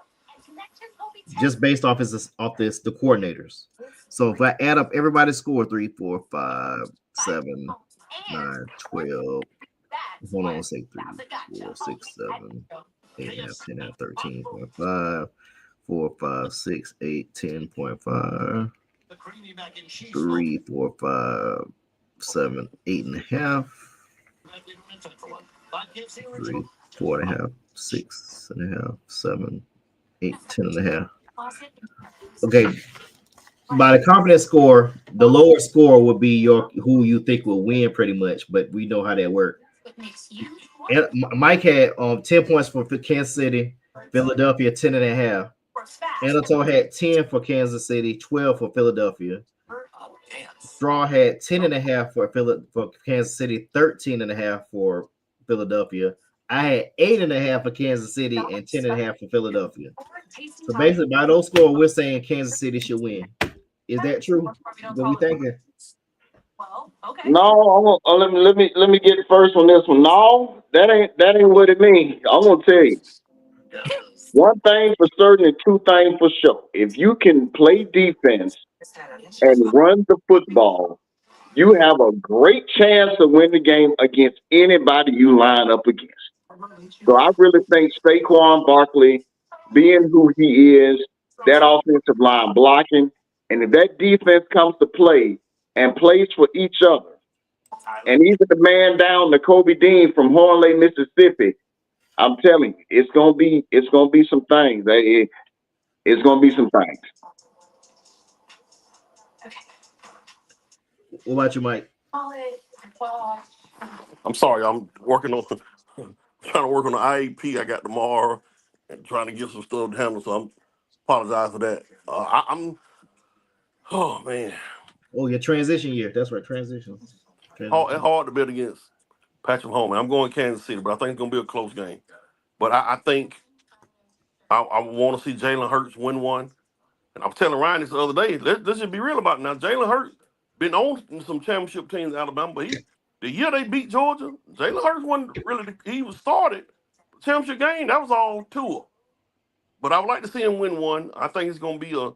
just based off the coordinators. So if I add up everybody's score, 3, 4, 5, 7, 9, 12. Hold on, say 3, 4, 6, 7, 8.5, 10.5, 13.5, 4, 5, 6, 8, 10.5, 3, 4, 5, 7, 8.5, 3, 4.5, 6.5, 7, 8, 10.5. Okay. By the confidence score, the lower score would be who you think will win pretty much, but we know how that works. And Mike had 10 points for Kansas City, Philadelphia 10.5. Anatole had 10 for Kansas City, 12 for Philadelphia. Straw had 10.5 for Kansas City, 13.5 for Philadelphia. I had 8.5 for Kansas City and 10.5 for Philadelphia. So basically, by those scores, we're saying Kansas City should win. Is that true? What we thinking? Well, okay. No, let me get first on this one. No, that ain't what it means. I'm gonna tell you. One thing for certain and two things for sure. If you can play defense and run the football, you have a great chance to win the game against anybody you line up against. So I really think Saquon Barkley, being who he is, that offensive line blocking, and if that defense comes to play and plays for each other, and even the man down to Kobe Dean from Horn Lake, Mississippi, I'm telling you, it's gonna be some things. It's gonna be some things. What about you, Mike? I'm sorry, I'm working on trying to work on the IEP I got tomorrow and trying to get some stuff to handle. So I'm apologize for that. I'm oh man, Oh, your transition year. That's right, transition. it's hard to bet against Patrick Mahomes. I'm going Kansas City, but I think it's gonna be a close game. But I think I want to see Jalen Hurts win one. And I was telling Ryan this the other day. Let's just be real about it now. Jalen Hurts been on some championship teams in Alabama, but the year they beat Georgia, Jalen Hurts wasn't really he was started. Championship game, that was all Tua. But I would like to see him win one. I think it's going to be a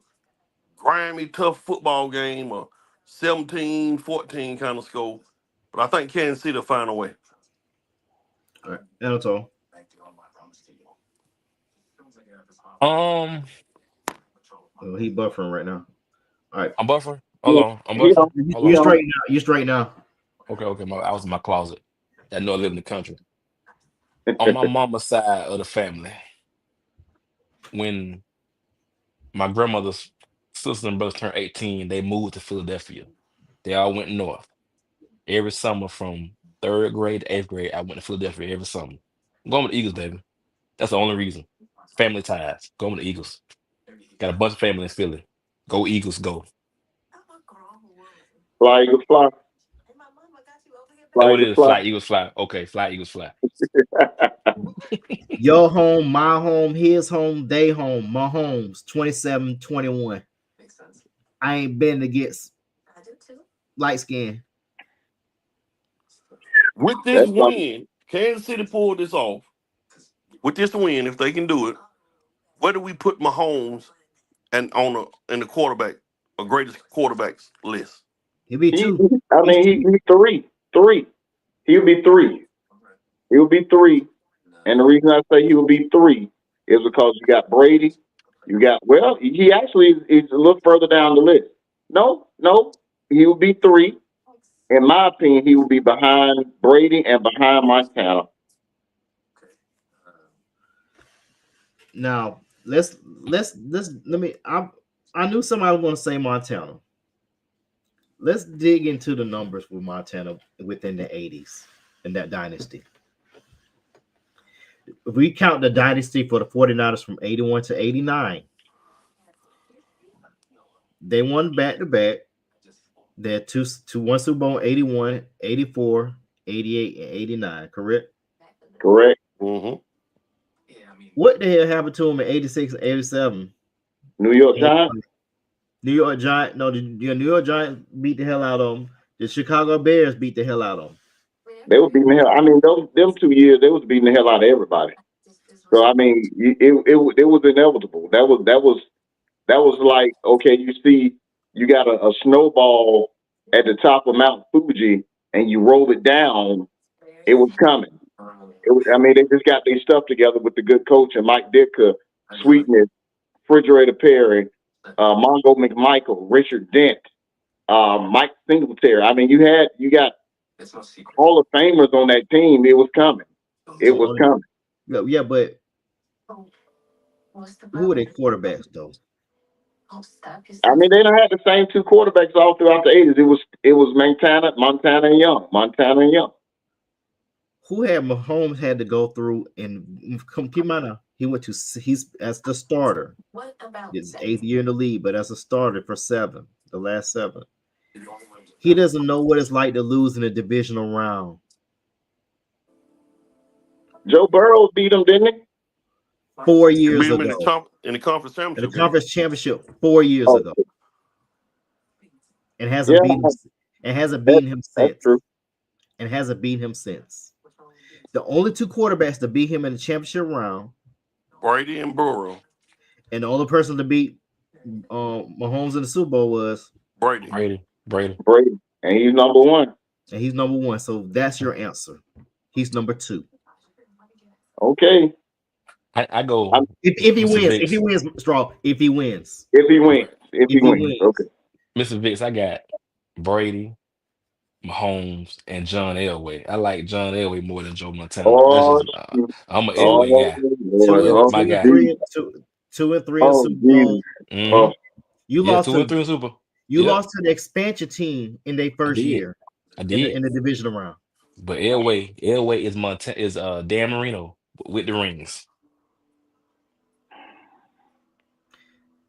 grimy, tough football game, a 17-14 kind of score. But I think Kansas City will find a way. All right, Anatole. Um, Oh, he buffering right now. All right. I'm buffering. Hold on. I'm Yeah. buffering. Hold You on. straight now. You straight now. Okay. I was in my closet. I know I live in the country. On my mama's side of the family, when my grandmother's sister and brothers turned 18, they moved to Philadelphia. They all went north. Every summer from 3rd grade to 8th grade, I went to Philadelphia every summer. I'm going with the Eagles, baby. That's the only reason. Family ties. Going with the Eagles. Got a bunch of family in Philly. Go Eagles, go. Fly, Eagles, fly. Oh, it is. Fly, Eagles, fly. Okay, fly, Eagles, fly. Your home, my home, his home, they home, my homes, 27-21. I ain't been against light skin. With this win, Kansas City pulled this off. With this win, if they can do it, where do we put Mahomes and in the quarterback, or greatest quarterbacks list? He'll be 2. He's 3. He'll be 3. He'll be 3. And the reason I say he will be 3 is because you got Brady. He actually is a little further down the list. No, he will be 3. In my opinion, he will be behind Brady and behind Montana. Now, let me. I knew somebody was going to say Montana. let's dig into the numbers with Montana within the 80s in that dynasty. If we count the dynasty for the 49ers from 81 to 89, they won back to back. They had one Super Bowl in 81, 84, 88, and 89, correct? Correct. Mm-hmm. What the hell happened to them in 86 and 87? New York Giants. New York Giants. No, the New York Giants beat the hell out of them. The Chicago Bears beat the hell out of them. They were beating the hell. I mean, them 2 years, they was beating the hell out of everybody. So I mean, it was inevitable. That was like, okay, you see, you got a snowball at the top of Mount Fuji, and you roll it down. It was coming. I mean, they just got their stuff together with the good coach and Mike Ditka, Sweetness, Refrigerator Perry, Mongo McMichael, Richard Dent, Mike Singletary. I mean, you got Hall of Famers on that team. It was coming. It was coming. Yeah, but who were their quarterbacks though? I mean, they don't have the same 2 quarterbacks all throughout the 80s. It was Montana and Young. Who had Mahomes had to go through and keep in mind now, he's as the starter. His 8th year in the league, but as a starter for the last 7. He doesn't know what it's like to lose in a divisional round. Joe Burrow beat him, didn't he? 4 years Beat him ago. in the conference championship. In the conference championship 4 years ago. And hasn't beaten him since. That's true. And hasn't beaten him since. The only 2 quarterbacks to beat him in the championship round, Brady and Burrow. And the only person to beat Mahomes in the Super Bowl was Brady. And he's number 1. And he's number 1. So that's your answer. He's number 2. Okay. I go if he wins, Straw. If he wins. Okay. Mr. Vicks, I got Brady, Mahomes, and John Elway. I like John Elway more than Joe Montana. I'm an Elway guy. My guy. 2 and 3 in Super Bowl. Mm-hmm. You lost 2 and 3 in Super. You lost to the expansion team in their first year. I did in the divisional round. But Elway is Dan Marino with the rings.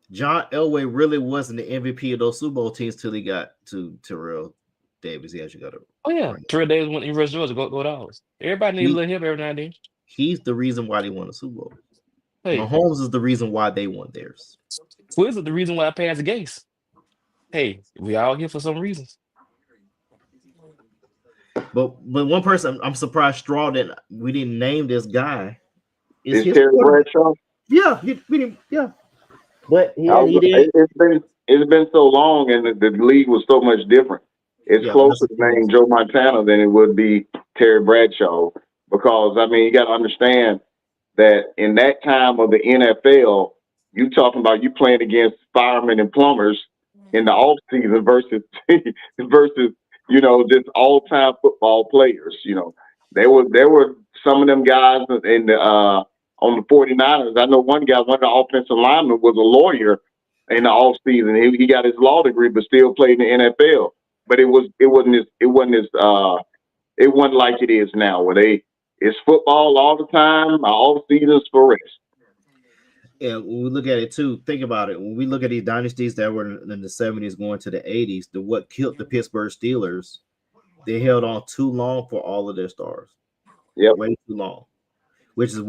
John Elway really wasn't the MVP of those Super Bowl teams till he got to Terrell Davis. He actually got it. Oh yeah, Terrell Davis went in Rush Georgia. Go Dogs. Everybody needs a little help every now and then. He's the reason why they won the Super Bowl. Hey, Mahomes is the reason why they won theirs. Wiz is the reason why I passed the Gase. Hey, we all here for some reasons. But one person I'm surprised, Straw, that we didn't name this guy. Is Terry Bradshaw? Yeah, we didn't. Yeah, but he did. It's been so long, and the league was so much different. It's closer to name Joe Montana than it would be Terry Bradshaw, because I mean, you got to understand that in that time of the NFL, you talking about you playing against firemen and plumbers in the off season versus just all time football players. There were some of them guys in the on the 49ers. I know one of the offensive linemen was a lawyer in the off season. He got his law degree, but still played in the NFL. But it wasn't like it is now, where it's football all the time, all seasons for rest. Yeah, when we look at it too, think about it. When we look at these dynasties that were in the 70s going to the 80s, what killed the Pittsburgh Steelers, they held on too long for all of their stars. Yeah, way too long. Which is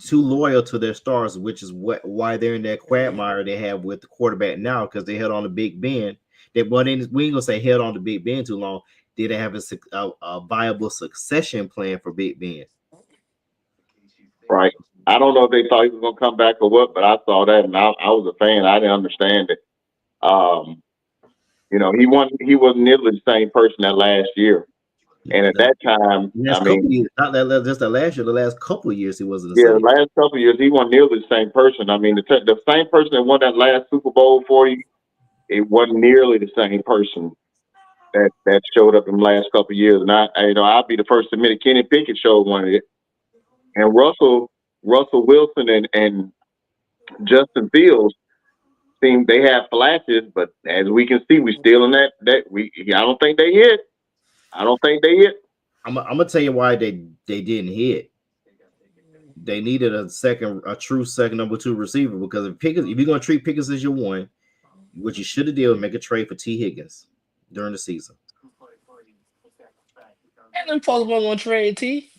too loyal to their stars, which is why they're in that quagmire they have with the quarterback now, because they held on to Big Ben. We ain't gonna say held on to Big Ben too long. They didn't have a viable succession plan for Big Ben. Right. I don't know if they thought he was going to come back or what, but I saw that and I was a fan. I didn't understand it. He wasn't nearly the same person that last year. And at that time, just that last year, the last couple of years, he wasn't the last couple of years, he wasn't nearly the same person. I mean, the same person that won that last Super Bowl for you, it wasn't nearly the same person that showed up in the last couple of years. And I'll be the first to admit it. Kenny Pickett showed one of it. And Russell Wilson and Justin Fields team, they have flashes, but as we can see, we still in that I don't think they hit. I don't think they hit. I'm gonna tell you why they didn't hit. They needed a true second number 2 receiver, because if you're gonna treat Pickens as your one, what you should have did was make a trade for T. Higgins during the season. And them folks want to trade T.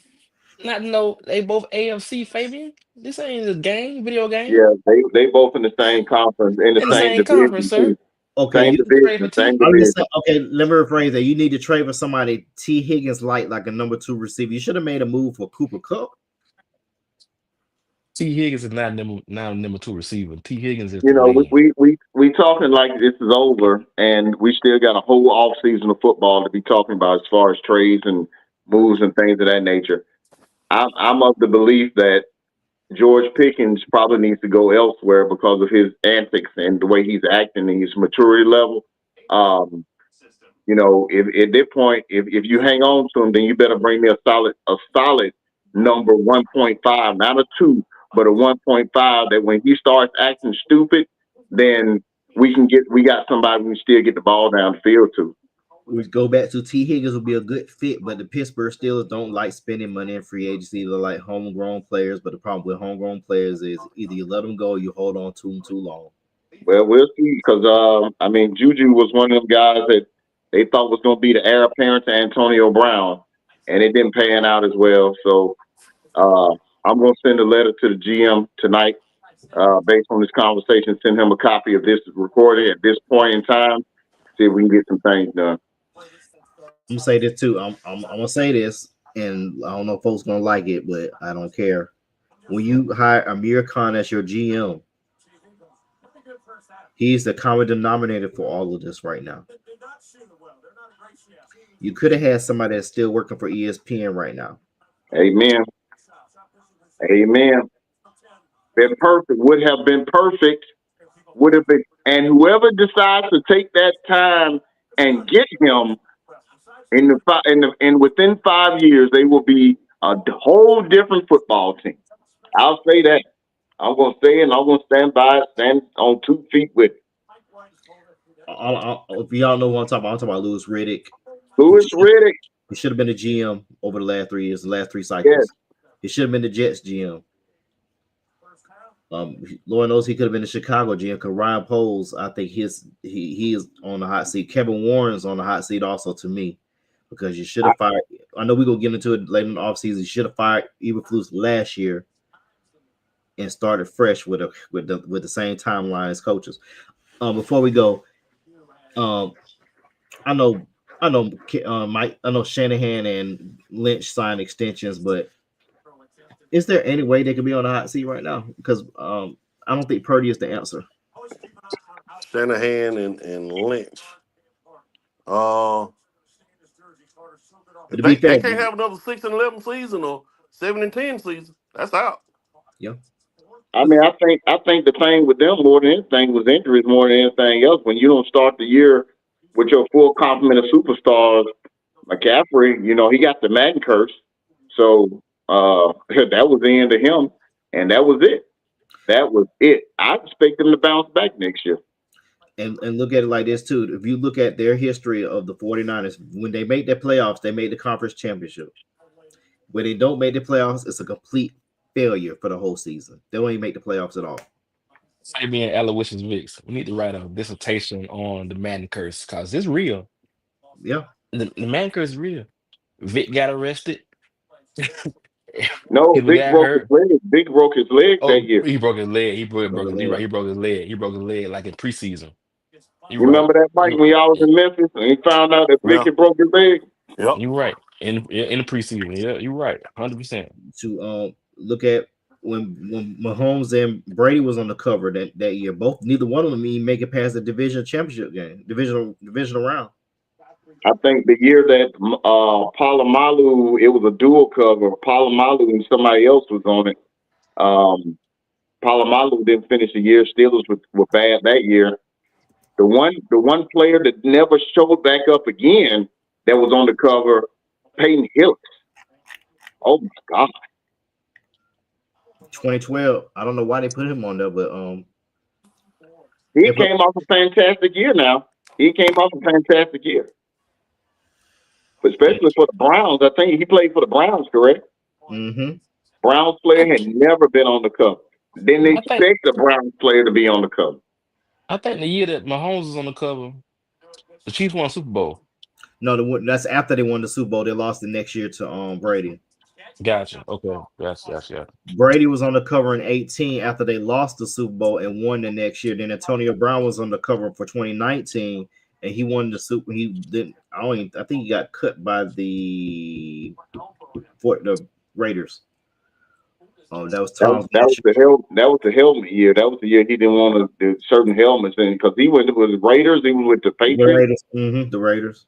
Not know they both AFC, Fabian. This ain't a game, video game. Yeah, they both in the same conference, in the In the same same conference, division sir. too. Okay, Same you trade for division, T. same I'm just division. saying, okay, let me rephrase that. You need to trade for somebody T. Higgins like a number 2 receiver. You should have made a move for Cooper Kupp. T. Higgins is not number 2 receiver. T. Higgins is You the know, man. we talking like this is over, and we still got a whole off season of football to be talking about as far as trades and moves and things of that nature. I'm of the belief that George Pickens probably needs to go elsewhere because of his antics and the way he's acting and his maturity level. You know, if at that point, if you hang on to him, then you better bring me a solid number 1.5, not a 2, but a 1.5. That when he starts acting stupid, then we got somebody we can still get the ball down the field to. We go back to T. Higgins will be a good fit, but the Pittsburgh Steelers don't like spending money in free agency. They like homegrown players, but the problem with homegrown players is either you let them go or you hold on to them too long. Well, we'll see, because I mean, Juju was one of them guys that they thought was going to be the heir apparent to Antonio Brown, and it didn't pan out as well. So I'm going to send a letter to the GM tonight, based on this conversation. Send him a copy of this recording at this point in time. See if we can get some things done. I'm gonna say this too. I'm gonna say this, and I don't know if folks gonna like it, but I don't care. When you hire Amir Khan as your GM, he's the common denominator for all of this right now. You could have had somebody that's still working for ESPN right now. Amen. Amen. Been perfect. Would have been perfect. Would have been, and whoever decides to take that time and get him within 5 years, they will be a whole different football team. I'll say that. I'm gonna say it, and I'm gonna stand on 2 feet with it. If y'all know what I'm talking about Louis Riddick. Louis Riddick. He should have been the GM over the last 3 years, the last 3 cycles. Yes. He should have been the Jets GM. Lord knows he could have been the Chicago GM, because Ryan Poles, I think he is on the hot seat. Kevin Warren's on the hot seat also to me, because you should have fired. I know we're gonna get into it later in the offseason. You should have fired Eberflus last year and started fresh with the same timeline as coaches. Before we go, I know Mike. I know Shanahan and Lynch signed extensions, but is there any way they could be on the hot seat right now? Because I don't think Purdy is the answer. Shanahan and Lynch. To be fair, They can't have another 6-11 season or 7-10 season. That's out. Yeah. I mean, I think the thing with them more than anything was injuries more than anything else. When you don't start the year with your full complement of superstars, McCaffrey, you know, he got the Madden curse. So that was the end of him, and that was it. That was it. I expect them to bounce back next year. And look at it like this too. If you look at their history of the 49ers, when they make their playoffs, they made the conference championship. When they don't make the playoffs, it's a complete failure for the whole season. They don't even make the playoffs at all. Fabian Aloysius Vicks. We need to write a dissertation on the Madden curse, because it's real. Yeah. The Madden curse is real. Vic got arrested. No, He Big got broke hurt. his leg. Big broke his leg that year. He broke his leg. He broke Broke his his leg. leg. He broke his leg. He broke his leg like in preseason. You remember that, Mike, when y'all was in Memphis and he found out that Vic had broke his leg? Yep. You're right. In the preseason. Yeah, you're right. 100%. To look at when Mahomes and Brady was on the cover that year, neither one of them even make it past the division championship game, divisional round. I think the year that Palomalu, it was a dual cover. Palomalu and somebody else was on it. Palomalu didn't finish the year. Steelers were bad that year. The one player that never showed back up again that was on the cover, Peyton Hillis. Oh my God. 2012. I don't know why they put him on there, but He came off a fantastic year now. He came off a fantastic year. Especially for the Browns. I think he played for the Browns, correct? Mm-hmm. Browns player had never been on the cover. Didn't I think expect the Browns player to be on the cover. I think the year that Mahomes was on the cover, the Chiefs won Super Bowl. No, that's after they won the Super Bowl. They lost the next year to Brady. Gotcha. Okay. Gotcha. Brady was on the cover in 18 after they lost the Super Bowl and won the next year. Then Antonio Brown was on the cover for 2019 and he won the Super. He didn't. I think he got cut by the Raiders. That was Tom's. That was the helmet year. That was the year he didn't want to do certain helmets in because he went with the Raiders. He was with the Patriots. The Raiders.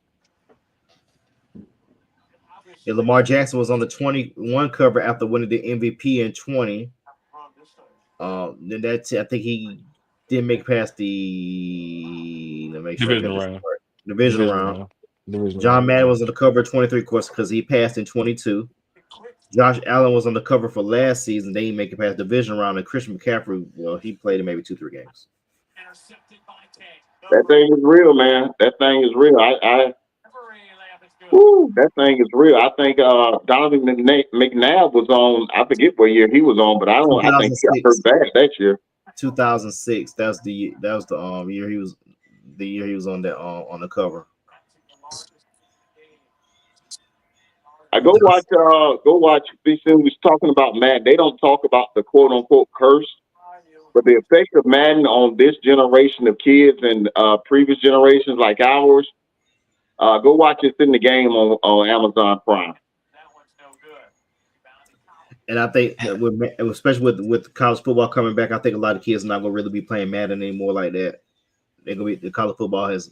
Yeah, Lamar Jackson was on the 21 cover after winning the MVP in 20. Then I think he didn't make it past the division round. John Madden was on the cover of 23, of course, because he passed in 22. Josh Allen was on the cover for last season. They didn't make it past division round. And Christian McCaffrey, well, he played in maybe 2-3 games. That thing is real, man. That thing is real. That thing is real. I think Donovan McNabb was on. I forget what year he was on, but I think he got hurt bad that year. 2006. That was the year he was. The year he was on that on the cover. I go watch. We was talking about Madden. They don't talk about the quote unquote curse, but the effect of Madden on this generation of kids and previous generations like ours. Go watch it in the game on Amazon Prime. And I think, especially with college football coming back, I think a lot of kids are not going to really be playing Madden anymore like that. They're going to be the college football is.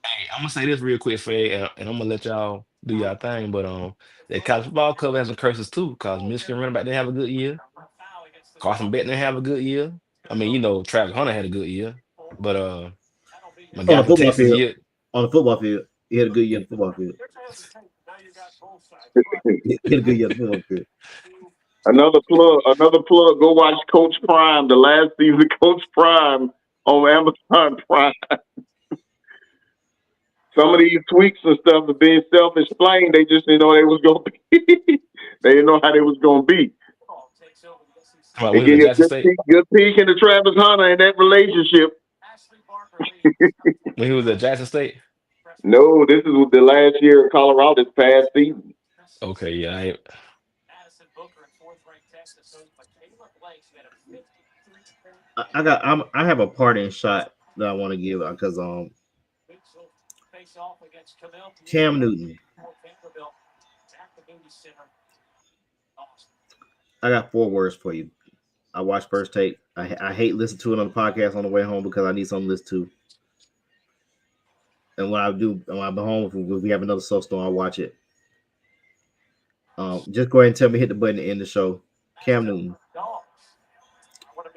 Hey, I'm gonna say this real quick, Fred, and I'm gonna let y'all do y'all thing. But that college football cover has some curses too, because Michigan running back didn't have a good year. Carson Beck didn't have a good year. I mean, Travis Hunter had a good year, but on the football field, he had a good year on the football field. He had a good year on the football field. Another plug. Go watch Coach Prime, the last season of Coach Prime on Amazon Prime. Some of these tweaks and stuff are being self-explained. They just didn't know they was gonna be. They didn't know how they was gonna be. They get a good peek into Travis Hunter in that relationship. When he was at Jackson State? No, this is the last year of Colorado, this past season. Okay, yeah. I have a parting shot that I want to give because Cam Newton. I got 4 words for you. I watched First Take. I hate listening to it on the podcast on the way home because I need something to listen to. And when I'm home, if we have another soul storm, I'll watch it. Just go ahead and tell me, hit the button to end the show. Cam Newton.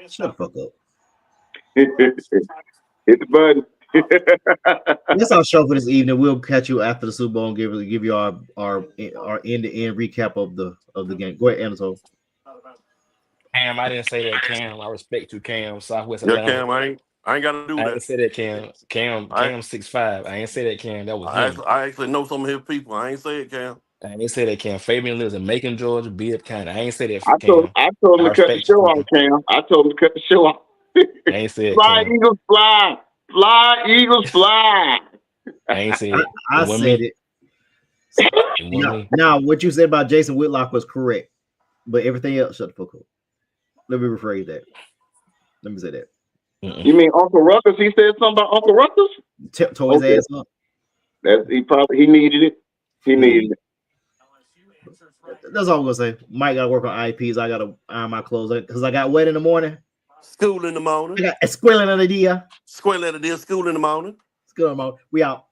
Shut the fuck up. Hit the button. That's our show for this evening. We'll catch you after the Super Bowl and give you our end-to-end recap of the game. Go ahead, Anatole. Cam, I didn't say that, Cam. I respect you, Cam. Southwest Yeah, Atlanta. Cam, I ain't got to do that. I didn't say that, Cam. Cam 6'5". I ain't say that, Cam. That was him. I actually know some of his people. I ain't say it, Cam. I ain't say that, Cam. Fabian lives in Macon, Georgia, Bibb County. I ain't say that, I Cam. told him to cut the show off, Cam. I told him to cut the show off. I ain't said Fly, Cam. Eagles, fly. Fly, Eagles, fly. I ain't said it. I said it. Now, what you said about Jason Whitlock was correct, but everything else, shut the fuck up. Let me rephrase that. Let me say that. You mean Uncle Ruckus? He said something about Uncle Ruckus? Tore his ass up. He needed it. He needed it. That's all I'm gonna say. Mike gotta work on IPs. I gotta iron my clothes because I got wet in the morning. School in the morning. I got a squilling of the day. School in the morning. School in the morning. We out.